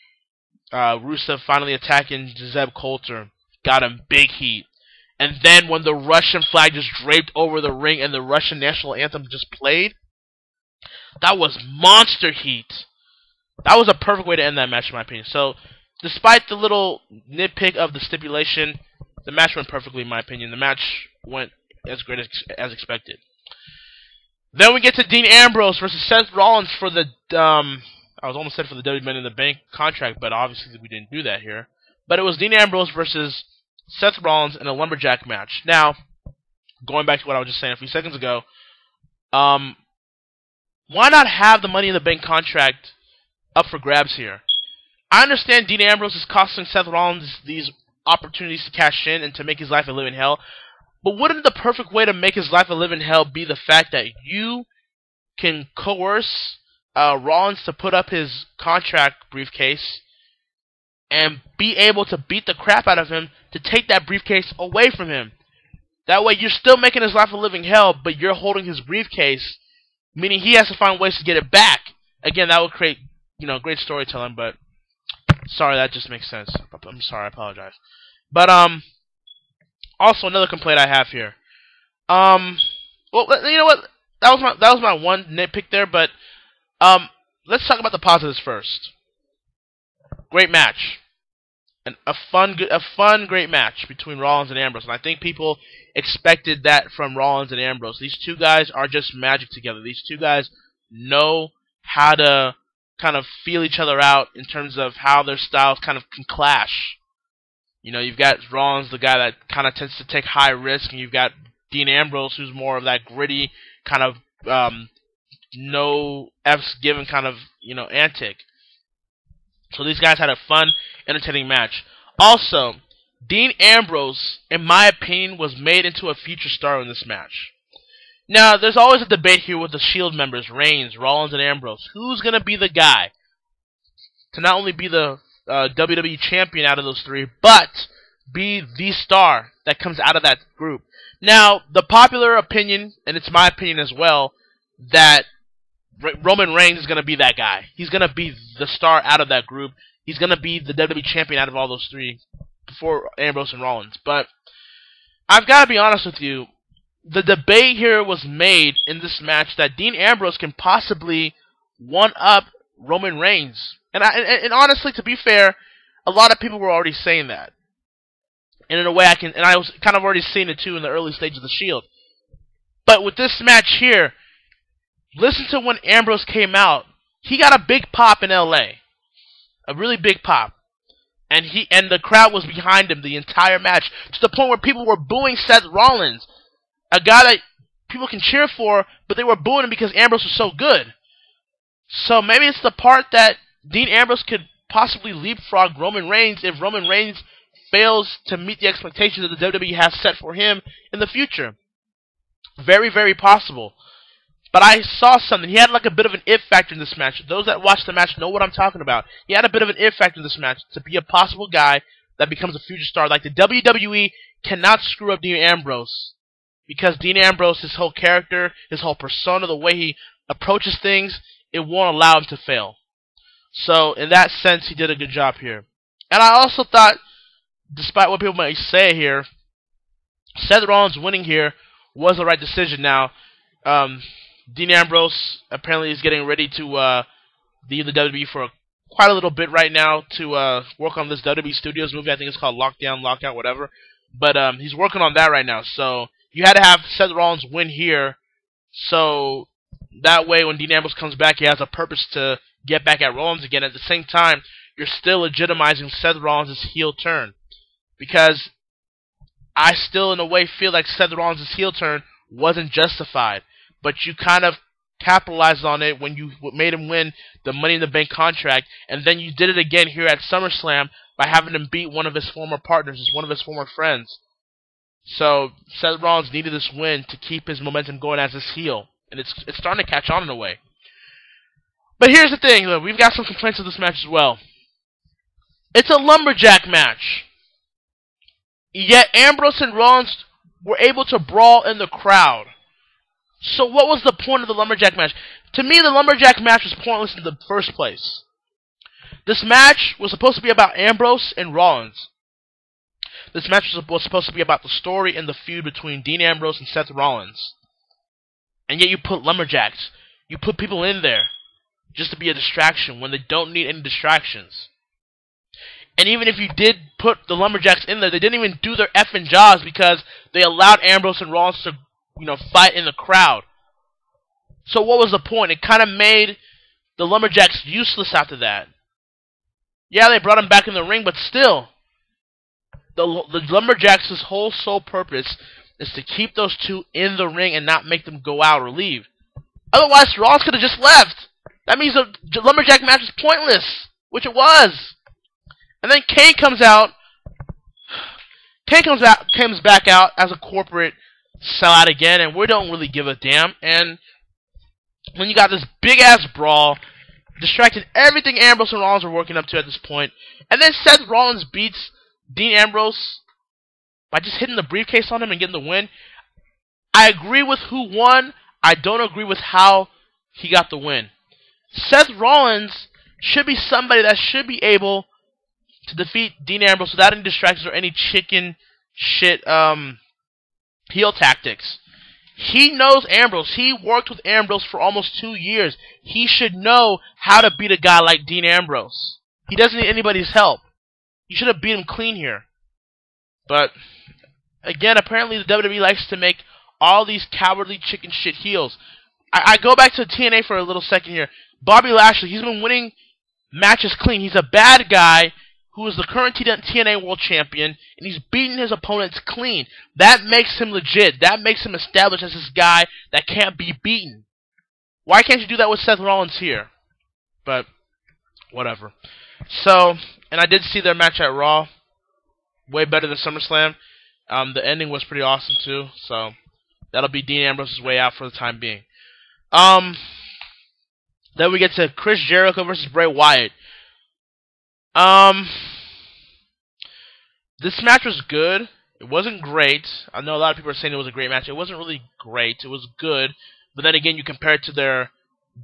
Rusev finally attacking Zeb Coulter, got him big heat. And then when the Russian flag just draped over the ring and the Russian national anthem just played, that was monster heat. That was a perfect way to end that match, in my opinion. So, despite the little nitpick of the stipulation, the match went perfectly, in my opinion. The match went as great as expected. Then we get to Dean Ambrose versus Seth Rollins for the, I was almost said for the WWE Money in the Bank contract, but obviously we didn't do that here. But it was Dean Ambrose versus Seth Rollins in a Lumberjack match. Now, going back to what I was just saying a few seconds ago, why not have the Money in the Bank contract up for grabs here? I understand Dean Ambrose is costing Seth Rollins these opportunities to cash in and to make his life a living hell, but wouldn't the perfect way to make his life a living hell be the fact that you can coerce Rollins to put up his contract briefcase and be able to beat the crap out of him to take that briefcase away from him? That way you're still making his life a living hell, but you're holding his briefcase, meaning he has to find ways to get it back. Again, that would create, great storytelling, but sorry, that just makes sense. I'm sorry, I apologize. But, Also, another complaint I have here. Well, you know what? That was my one nitpick there. But let's talk about the positives first. Great match. And a fun, great match between Rollins and Ambrose. And I think people expected that from Rollins and Ambrose. These two guys are just magic together. These two guys know how to kind of feel each other out in terms of how their styles kind of can clash. You know, you've got Rollins, the guy that kind of tends to take high risk, and you've got Dean Ambrose, who's more of that gritty kind of no F's given kind of, you know, antic. So these guys had a fun, entertaining match. Also, Dean Ambrose, in my opinion, was made into a future star in this match. Now, there's always a debate here with the Shield members, Reigns, Rollins, and Ambrose. Who's going to be the guy to not only be the WWE champion out of those three, but be the star that comes out of that group? Now, the popular opinion, and it's my opinion as well, that Roman Reigns is going to be that guy. He's going to be the star out of that group. He's going to be the WWE champion out of all those three before Ambrose and Rollins. But I've got to be honest with you. The debate here was made in this match that Dean Ambrose can possibly one-up Roman Reigns. And honestly, to be fair, a lot of people were already saying that. And in a way, I was kind of already seeing it too in the early stages of the Shield. But with this match here, listen to when Ambrose came out. He got a big pop in LA. A really big pop. And the crowd was behind him the entire match, to the point where people were booing Seth Rollins, a guy that people can cheer for, but they were booing him because Ambrose was so good. So maybe it's the part that Dean Ambrose could possibly leapfrog Roman Reigns if Roman Reigns fails to meet the expectations that the WWE has set for him in the future. Very, very possible. But I saw something. He had like a bit of an it factor in this match. Those that watch the match know what I'm talking about. He had a bit of an it factor in this match to be a possible guy that becomes a future star. Like, the WWE cannot screw up Dean Ambrose, because Dean Ambrose, his whole character, his whole persona, the way he approaches things, it won't allow him to fail. So, in that sense, he did a good job here. And I also thought, despite what people might say here, Seth Rollins winning here was the right decision. Now, Dean Ambrose apparently is getting ready to be in the WWE for quite a little bit right now to work on this WWE Studios movie. I think it's called Lockdown, Lockout, whatever. But he's working on that right now. So you had to have Seth Rollins win here, so that way when Dean Ambrose comes back, he has a purpose to get back at Rollins again. At the same time, you're still legitimizing Seth Rollins' heel turn, because I still, in a way, feel like Seth Rollins' heel turn wasn't justified. But you kind of capitalized on it when you made him win the Money in the Bank contract, and then you did it again here at SummerSlam by having him beat one of his former partners, one of his former friends. So Seth Rollins needed this win to keep his momentum going as his heel, and it's starting to catch on in a way. But here's the thing, though. We've got some complaints of this match as well. It's a lumberjack match, yet Ambrose and Rollins were able to brawl in the crowd. So what was the point of the lumberjack match? To me, the lumberjack match was pointless in the first place. This match was supposed to be about Ambrose and Rollins. This match was supposed to be about the story and the feud between Dean Ambrose and Seth Rollins. And yet you put lumberjacks. You put people in there just to be a distraction when they don't need any distractions. And even if you did put the lumberjacks in there, they didn't even do their effing jobs, because they allowed Ambrose and Rollins to, fight in the crowd. So what was the point? It kind of made the lumberjacks useless after that. Yeah, they brought them back in the ring, but still, the lumberjacks' whole sole purpose is to keep those two in the ring and not make them go out or leave. Otherwise, Rollins could have just left. That means the lumberjack match is pointless, which it was. And then Kane comes out. Comes back out as a corporate sellout again, and we don't really give a damn. And when you got this big ass brawl, distracting everything Ambrose and Rollins were working up to at this point, and then Seth Rollins beats Dean Ambrose by just hitting the briefcase on him and getting the win. I agree with who won. I don't agree with how he got the win. Seth Rollins should be somebody that should be able to defeat Dean Ambrose without any distractions or any chicken shit heel tactics. He knows Ambrose. He worked with Ambrose for almost 2 years. He should know how to beat a guy like Dean Ambrose. He doesn't need anybody's help. You should have beat him clean here. But, again, apparently the WWE likes to make all these cowardly chicken shit heels. I go back to TNA for a little second here. Bobby Lashley, he's been winning matches clean. He's a bad guy who is the current TNA World Champion, and he's beating his opponents clean. That makes him legit. That makes him established as this guy that can't be beaten. Why can't you do that with Seth Rollins here? But, whatever. So, and I did see their match at Raw. Way better than SummerSlam. The ending was pretty awesome, too. So, that'll be Dean Ambrose's way out for the time being. Then we get to Chris Jericho versus Bray Wyatt. This match was good. It wasn't great. I know a lot of people are saying it was a great match. It wasn't really great. It was good. But then again, you compare it to their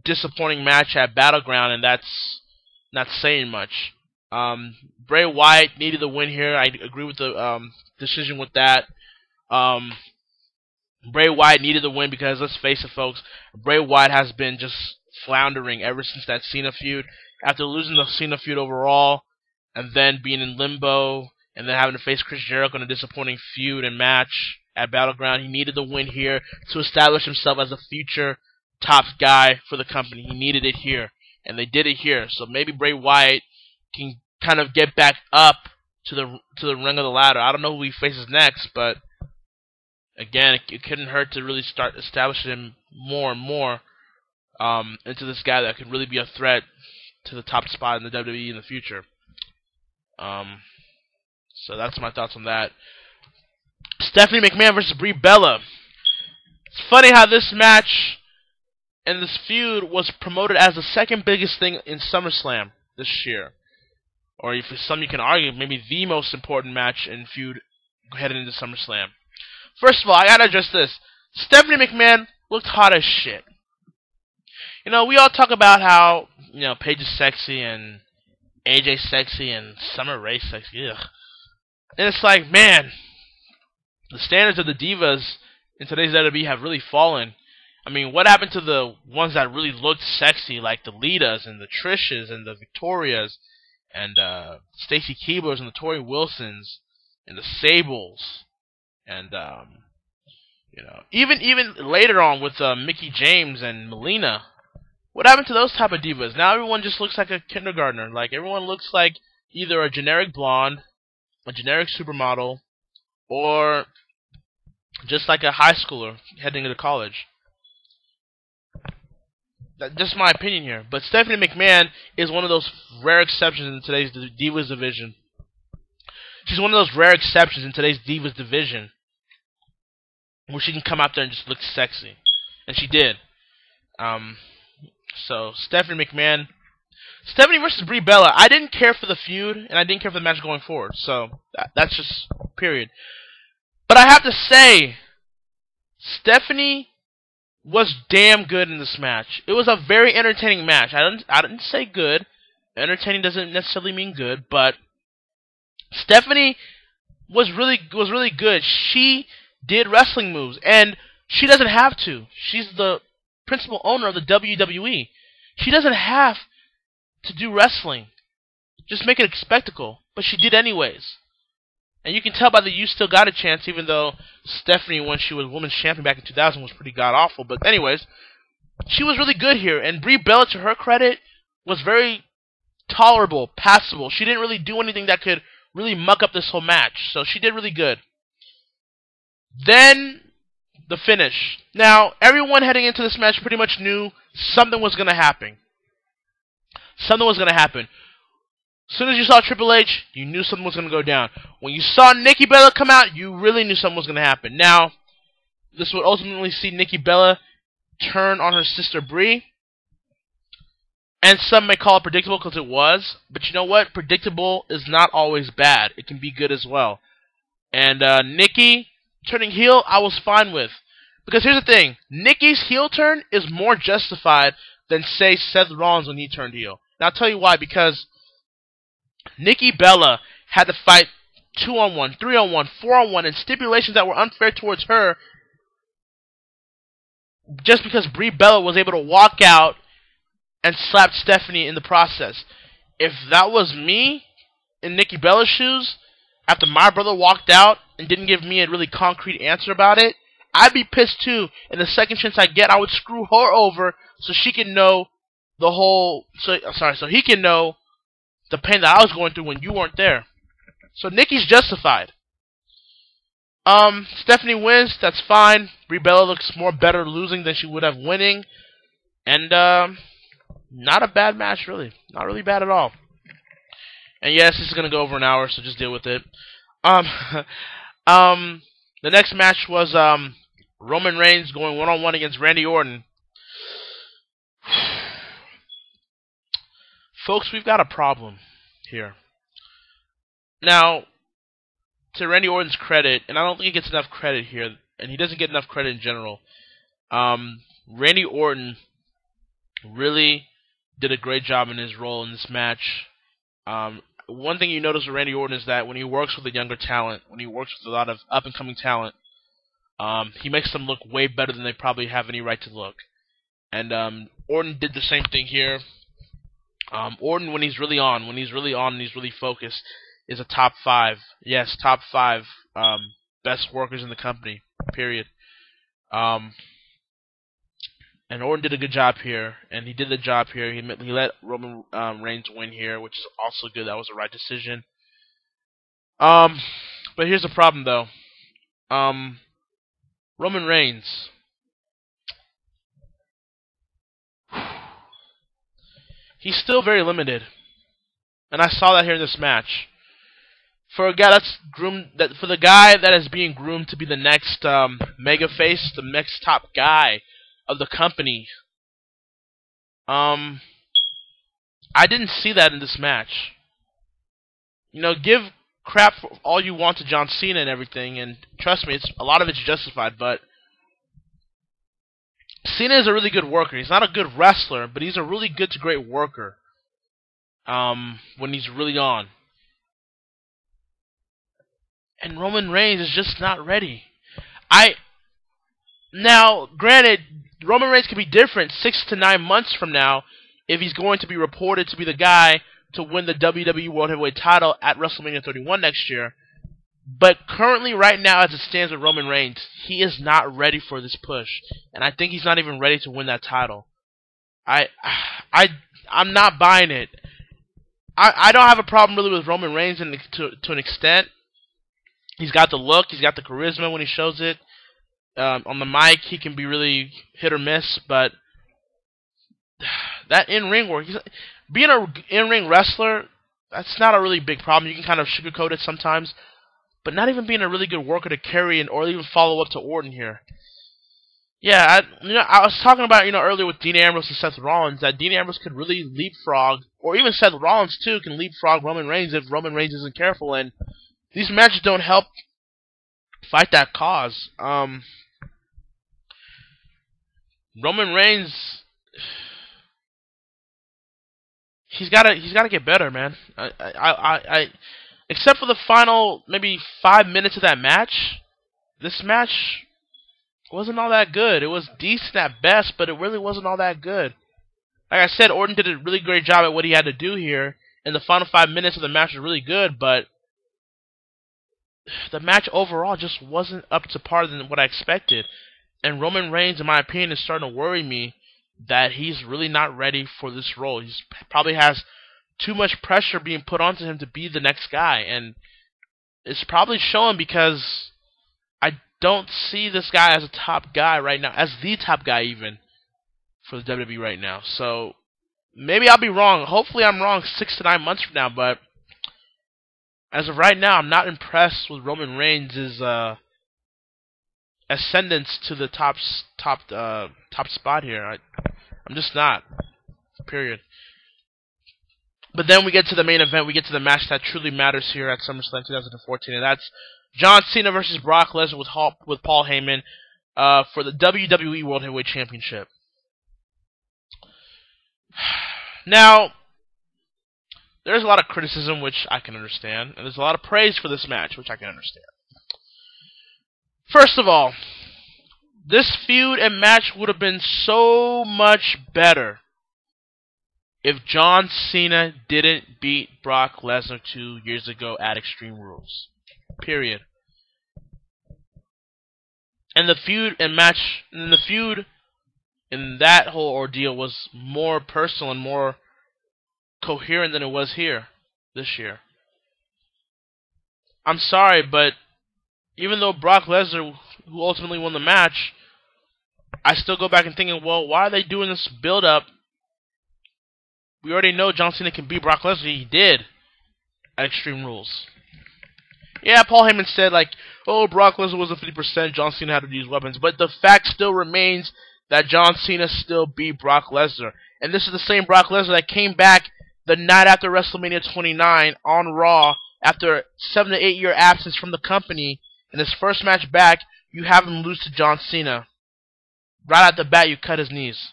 disappointing match at Battleground, and that's not saying much. Bray Wyatt needed the win here. I agree with the decision with that. Bray Wyatt needed the win because, let's face it, folks, Bray Wyatt has been just floundering ever since that Cena feud. After losing the Cena feud overall, and then being in limbo, and then having to face Chris Jericho in a disappointing feud and match at Battleground, he needed the win here to establish himself as a future top guy for the company. He needed it here, and they did it here. So maybe Bray Wyatt can kind of get back up to the rung of the ladder. I don't know who he faces next, but again, it couldn't hurt to really start establishing him more and more into this guy that could really be a threat to the top spot in the WWE in the future. So that's my thoughts on that. Stephanie McMahon versus Brie Bella. It's funny how this match and this feud was promoted as the second biggest thing in SummerSlam this year. Or if some you can argue, maybe the most important match and feud heading into SummerSlam. First of all, I gotta address this. Stephanie McMahon looked hot as shit. You know, we all talk about how, you know, Paige is sexy and AJ's sexy and Summer Rae's sexy. Ugh. And it's like, man, the standards of the divas in today's WWE have really fallen. I mean, what happened to the ones that really looked sexy, like the Litas and the Trishas and the Victorias and Stacy Keeblers and the Tori Wilsons and the Sables and you know, even later on with Mickie James and Melina. What happened to those type of divas? Now everyone just looks like a kindergartner. Like, everyone looks like either a generic blonde, a generic supermodel, or just like a high schooler heading into college. That's just my opinion here. But Stephanie McMahon is one of those rare exceptions in today's Divas division. She's one of those rare exceptions in today's Divas division where she can come out there and just look sexy. And she did. So, Stephanie McMahon. Stephanie versus Brie Bella. I didn't care for the feud, and I didn't care for the match going forward. So, that's just period. But I have to say, Stephanie was damn good in this match. It was a very entertaining match. I didn't say good. Entertaining doesn't necessarily mean good, but Stephanie was really good. She did wrestling moves, and she doesn't have to. She's the principal owner of the WWE. She doesn't have to do wrestling. Just make it a spectacle. But she did anyways. And you can tell by the You Still Got a Chance, even though Stephanie, when she was Women's Champion back in 2000, was pretty god-awful. But anyways, she was really good here. And Brie Bella, to her credit, was very tolerable, passable. She didn't really do anything that could really muck up this whole match. So she did really good. Then the finish. Now, everyone heading into this match pretty much knew something was going to happen. Something was going to happen. As soon as you saw Triple H, you knew something was going to go down. When you saw Nicki Bella come out, you really knew something was going to happen. Now, this would ultimately see Nicki Bella turn on her sister Brie. And some may call it predictable because it was. But you know what? Predictable is not always bad. It can be good as well. And Nicki turning heel, I was fine with. Because here's the thing. Nicki's heel turn is more justified than, say, Seth Rollins when he turned heel. Now, I'll tell you why. Because Nicki Bella had to fight 2-on-1, 3-on-1, 4-on-1, and stipulations that were unfair towards her just because Brie Bella was able to walk out and slap Stephanie in the process. If that was me in Nicki Bella's shoes, after my brother walked out and didn't give me a really concrete answer about it, I'd be pissed too, and the second chance I get, I would screw her over so she can know the whole, so he can know the pain that I was going through when you weren't there. So Nicki's justified. Stephanie wins, that's fine. Brie Bella looks more better losing than she would have winning. And, not a bad match, really. Not really bad at all. And yes, this is going to go over an hour, so just deal with it. The next match was, Roman Reigns going one-on-one against Randy Orton. Folks, we've got a problem here. Now, to Randy Orton's credit, and I don't think he gets enough credit here, and he doesn't get enough credit in general, Randy Orton really did a great job in his role in this match. One thing you notice with Randy Orton is that when he works with a younger talent, when he works with a lot of up-and-coming talent, he makes them look way better than they probably have any right to look. And Orton did the same thing here. Orton, when he's really on and he's really focused, is a top 5. Yes, top 5 best workers in the company, period. And Orton did a good job here, and he did the job here. He let Roman Reigns win here, which is also good. That was the right decision. But here's the problem, though. Roman Reigns. He's still very limited, and I saw that here in this match. For a guy that's for the guy that is being groomed to be the next mega face, the next top guy of the company, I didn't see that in this match. You know, give crap for all you want to John Cena and everything, and trust me, a lot of it's justified, but Cena is a really good worker. He's not a good wrestler, but he's a really good to great worker when he's really on. And Roman Reigns is just not ready. Now, granted, Roman Reigns could be different 6 to 9 months from now if he's going to be reported to be the guy to win the WWE World Heavyweight title at WrestleMania 31 next year. But currently, right now, as it stands with Roman Reigns, he is not ready for this push. And I think he's not even ready to win that title. I'm not buying it. I don't have a problem really with Roman Reigns to an extent. He's got the look, he's got the charisma when he shows it. On the mic, he can be really hit or miss, but that in-ring work, being an in-ring wrestler, that's not a really big problem. You can kind of sugarcoat it sometimes, but not even being a really good worker to carry or even follow up to Orton here. Yeah, I was talking about earlier with Dean Ambrose and Seth Rollins that Dean Ambrose could really leapfrog, or even Seth Rollins too can leapfrog Roman Reigns if Roman Reigns isn't careful, and these matches don't help fight that cause. Roman Reigns, he's gotta get better, man. Except for the final maybe 5 minutes of that match, this match wasn't all that good. It was decent at best, but it really wasn't all that good. Like I said, Orton did a really great job at what he had to do here, and the final 5 minutes of the match was really good, but the match overall just wasn't up to par than what I expected. And Roman Reigns, in my opinion, is starting to worry me that he's really not ready for this role. He probably has too much pressure being put onto him to be the next guy, and it's probably showing because I don't see this guy as a top guy right now, as the top guy even for the WWE right now. So maybe I'll be wrong. Hopefully I'm wrong 6 to 9 months from now, but as of right now, I'm not impressed with Roman Reigns' ascendance to the top spot here. I'm just not. Period. But then we get to the main event. We get to the match that truly matters here at SummerSlam 2014, and that's John Cena versus Brock Lesnar with Paul Heyman for the WWE World Heavyweight Championship. Now, there's a lot of criticism, which I can understand, and there's a lot of praise for this match, which I can understand. First of all, this feud and match would have been so much better if John Cena didn't beat Brock Lesnar 2 years ago at Extreme Rules. Period. And the feud in that whole ordeal was more personal and more coherent than it was here this year. I'm sorry, but even though Brock Lesnar, who ultimately won the match, I still go back and thinking, well, why are they doing this build-up? We already know John Cena can beat Brock Lesnar. He did at Extreme Rules. Yeah, Paul Heyman said, like, oh, Brock Lesnar was a 50%, John Cena had to use weapons. But the fact still remains that John Cena still beat Brock Lesnar. And this is the same Brock Lesnar that came back the night after WrestleMania 29 on Raw after a 7 to 8 year absence from the company. In his first match back, you have him lose to John Cena. Right at the bat, you cut his knees.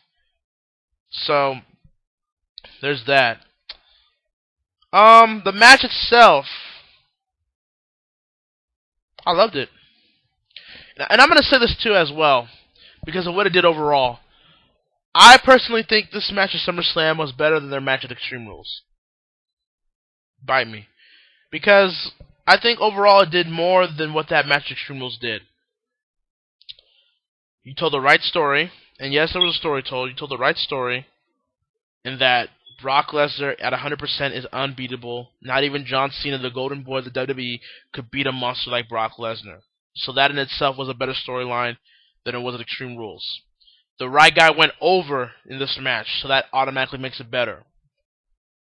So, there's that. The match itself, I loved it. And I'm going to say this too as well, because of what it did overall. I personally think this match at SummerSlam was better than their match at Extreme Rules. Bite me. Because I think overall it did more than what that match at Extreme Rules did. You told the right story, and yes, there was a story told. You told the right story in that Brock Lesnar at 100% is unbeatable. Not even John Cena, the golden boy of the WWE, could beat a monster like Brock Lesnar. So that in itself was a better storyline than it was at Extreme Rules. The right guy went over in this match, so that automatically makes it better.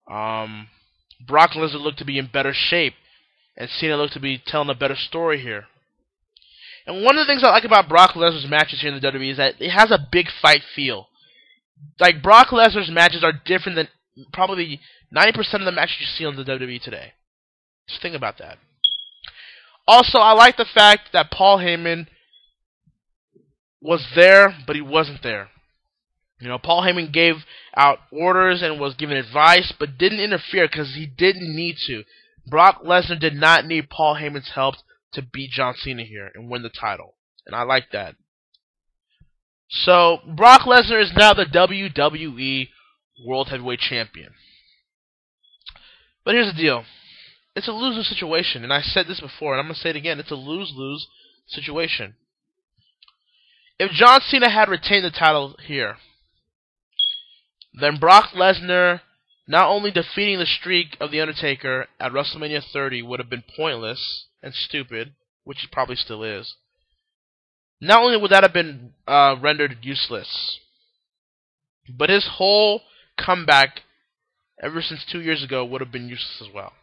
Brock Lesnar looked to be in better shape, and Cena looked to be telling a better story here. And one of the things I like about Brock Lesnar's matches here in the WWE is that it has a big fight feel. Like, Brock Lesnar's matches are different than probably 90% of the matches you see on the WWE today. Just think about that. Also, I like the fact that Paul Heyman was there, but he wasn't there. You know, Paul Heyman gave out orders and was giving advice, but didn't interfere because he didn't need to. Brock Lesnar did not need Paul Heyman's help to beat John Cena here and win the title. And I like that. So, Brock Lesnar is now the WWE World Heavyweight Champion. But here's the deal. It's a lose-lose situation, and I said this before, and I'm going to say it again. It's a lose-lose situation. If John Cena had retained the title here, then Brock Lesnar not only defeating the streak of The Undertaker at WrestleMania 30 would have been pointless and stupid, which it probably still is. Not only would that have been rendered useless, but his whole comeback ever since 2 years ago would have been useless as well.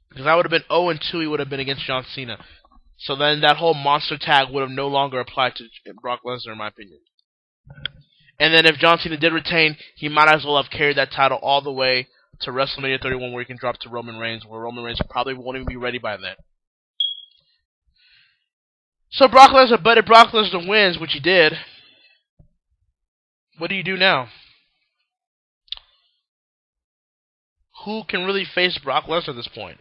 Because that would have been 0-2 he would have been against John Cena. So then that whole monster tag would have no longer applied to Brock Lesnar, in my opinion. And then if John Cena did retain, he might as well have carried that title all the way to WrestleMania 31, where he can drop to Roman Reigns, where Roman Reigns probably won't even be ready by then. So Brock Lesnar wins, which he did. What do you do now? Who can really face Brock Lesnar at this point?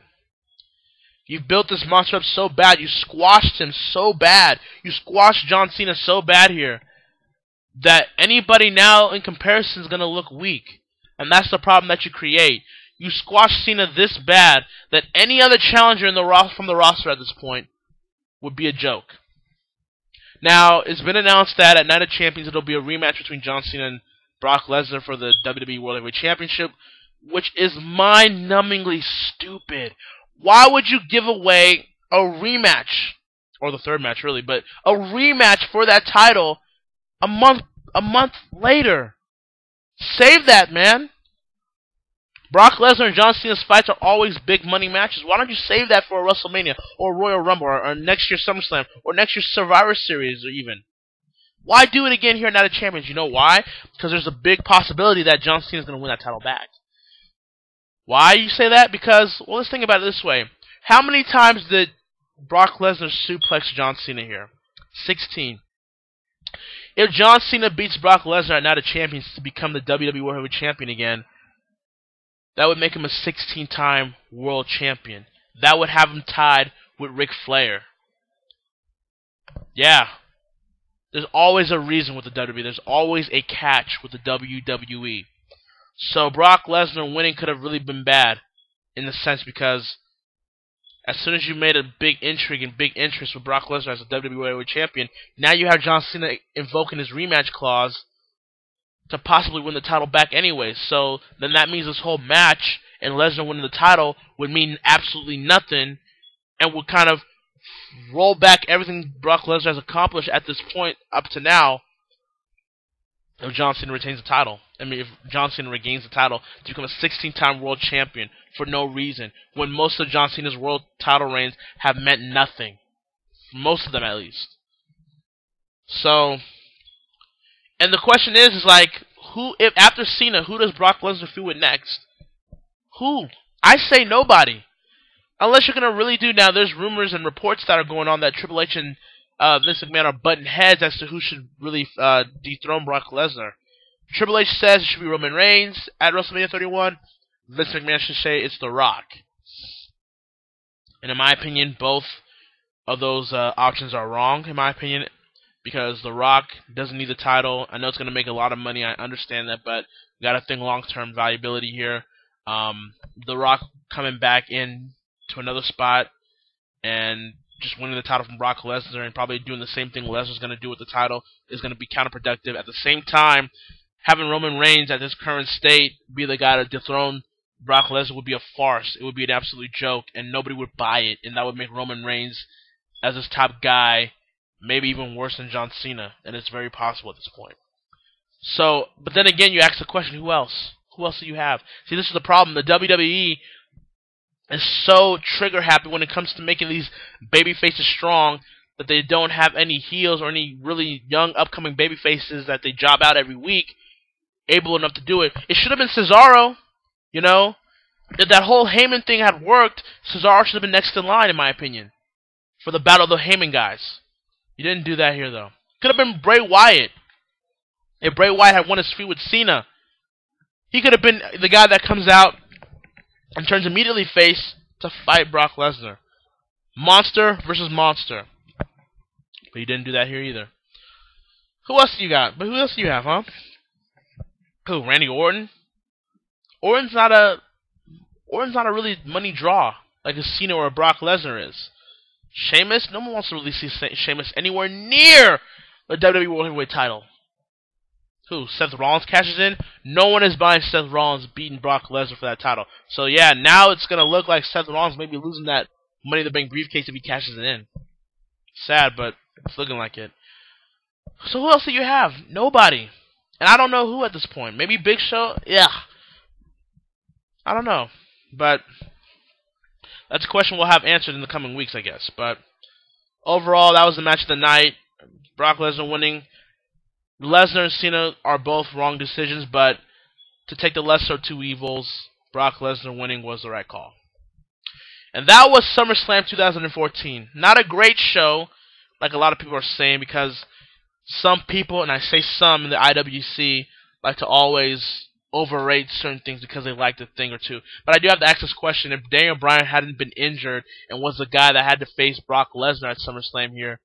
You've built this monster up so bad. You squashed him so bad. You squashed John Cena so bad here that anybody now in comparison is going to look weak. And that's the problem that you create. You squash Cena this bad that any other challenger from the roster at this point would be a joke. Now, it's been announced that at Night of Champions it'll be a rematch between John Cena and Brock Lesnar for the WWE World Heavyweight Championship, which is mind-numbingly stupid. Why would you give away a rematch, or the third match really, but a rematch for that title a month later? Save that, man. Brock Lesnar and John Cena's fights are always big money matches. Why don't you save that for a WrestleMania, or a Royal Rumble, or next year's SummerSlam, or next year's Survivor Series, or even? Why do it again here at Night of Champions? You know why? Because there's a big possibility that John Cena's going to win that title back. Why you say that? Because, well, let's think about it this way. How many times did Brock Lesnar suplex John Cena here? 16. If John Cena beats Brock Lesnar at Night of Champions to become the WWE World Heavyweight Champion again, that would make him a 16-time world champion. That would have him tied with Ric Flair. Yeah. There's always a reason with the WWE. There's always a catch with the WWE. So Brock Lesnar winning could have really been bad in the sense because as soon as you made a big intrigue and big interest with Brock Lesnar as a WWE champion, now you have John Cena invoking his rematch clause to possibly win the title back anyway. So then that means this whole match and Lesnar winning the title would mean absolutely nothing and would kind of roll back everything Brock Lesnar has accomplished at this point up to now if John Cena retains the title. I mean, if John Cena regains the title to become a 16-time world champion for no reason, when most of John Cena's world title reigns have meant nothing. Most of them, at least. So, and the question is like, who, if after Cena, who does Brock Lesnar feud with next? Who? I say nobody. Unless you're going to really do, now there's rumors and reports that are going on that Triple H and Vince McMahon are butting heads as to who should really dethrone Brock Lesnar. Triple H says it should be Roman Reigns at WrestleMania 31. Vince McMahon should say it's The Rock. And in my opinion, both of those options are wrong, in my opinion, because The Rock doesn't need the title. I know it's going to make a lot of money. I understand that, but we got to think long-term valuability here. The Rock coming back in to another spot and just winning the title from Brock Lesnar and probably doing the same thing Lesnar's going to do with the title is going to be counterproductive. At the same time, having Roman Reigns at this current state be the guy to dethrone Brock Lesnar would be a farce. It would be an absolute joke, and nobody would buy it, and that would make Roman Reigns as his top guy maybe even worse than John Cena, and it's very possible at this point. So, but then again, you ask the question, who else? Who else do you have? See, this is the problem. The WWE is so trigger happy when it comes to making these baby faces strong that they don't have any heels or any really young upcoming baby faces that they job out every week able enough to do it. It should have been Cesaro, you know? If that whole Heyman thing had worked, Cesaro should have been next in line, in my opinion, for the Battle of the Heyman guys. You didn't do that here, though. Could have been Bray Wyatt. If Bray Wyatt had won his feud with Cena, he could have been the guy that comes out and turns immediately face to fight Brock Lesnar. Monster versus monster. But you didn't do that here either. Who else do you got? But who else do you have, huh? Who? Randy Orton? Orton's not a really money draw like a Cena or a Brock Lesnar is. Sheamus? No one wants to really see Sheamus anywhere near the WWE World Heavyweight title. Who? Seth Rollins cashes in? No one is buying Seth Rollins beating Brock Lesnar for that title. So yeah, now it's going to look like Seth Rollins may be losing that Money in the Bank briefcase if he cashes it in. Sad, but it's looking like it. So who else do you have? Nobody. And I don't know who at this point. Maybe Big Show? Yeah. I don't know. But that's a question we'll have answered in the coming weeks, I guess. But overall, that was the match of the night. Brock Lesnar winning. Lesnar and Cena are both wrong decisions, but to take the lesser of two evils, Brock Lesnar winning was the right call. And that was SummerSlam 2014. Not a great show, like a lot of people are saying, because some people, and I say some in the IWC, like to always overrate certain things because they liked a thing or two. But I do have to ask this question. If Daniel Bryan hadn't been injured and was the guy that had to face Brock Lesnar at SummerSlam here,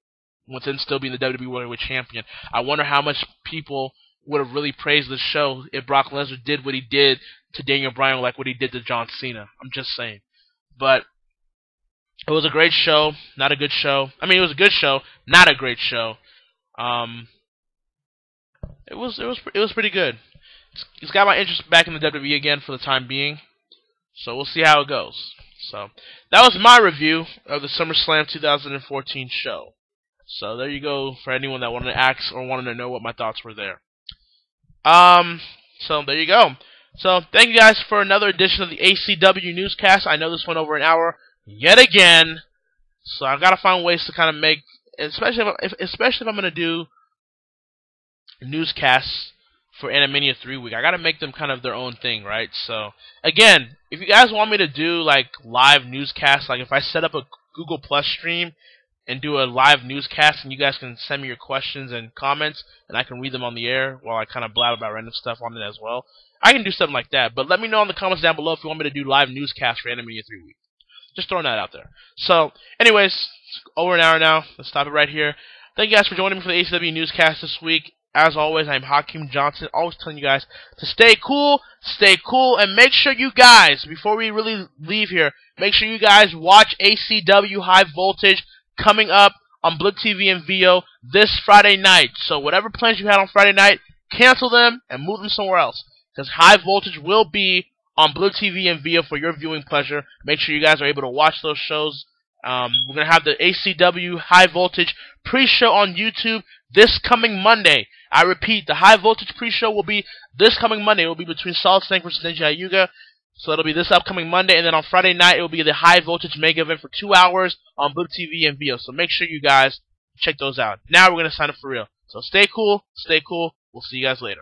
with him still being the WWE World Heavyweight Champion, I wonder how much people would have really praised the show if Brock Lesnar did what he did to Daniel Bryan like what he did to John Cena. I'm just saying. But it was a great show, not a good show. I mean, it was a good show, not a great show. It was pretty good. It's got my interest back in the WWE again for the time being. So we'll see how it goes. So that was my review of the SummerSlam 2014 show. So there you go for anyone that wanted to ask or wanted to know what my thoughts were there. So there you go. So thank you guys for another edition of the ACW Newscast. I know this went over an hour yet again. So I've got to find ways to kind of make, especially if I'm going to do newscasts for Animania 3 week, I got to make them kind of their own thing, right? So again, if you guys want me to do like live newscasts, like if I set up a Google Plus stream and do a live newscast, and you guys can send me your questions and comments, and I can read them on the air while I kind of blab about random stuff on it as well. I can do something like that, but let me know in the comments down below if you want me to do live newscasts for Anime 3 Week. Just throwing that out there. So, anyways, over an hour now. Let's stop it right here. Thank you guys for joining me for the ACW Newscast this week. As always, I'm Hakeem Johnson, always telling you guys to stay cool, and make sure you guys, before we really leave here, make sure you guys watch ACW High Voltage coming up on Blue TV and VO this Friday night. So whatever plans you had on Friday night, cancel them and move them somewhere else, because High Voltage will be on Blue TV and VO for your viewing pleasure. Make sure you guys are able to watch those shows. We're going to have the ACW High Voltage pre-show on YouTube this coming Monday. I repeat, the High Voltage pre-show will be this coming Monday. It will be between Solid Snake versus Ninja Hyuga. So it'll be this upcoming Monday. And then on Friday night, it will be the High Voltage mega event for 2 hours on Blue TV and VO. So make sure you guys check those out. Now we're going to sign up for real. So stay cool. We'll see you guys later.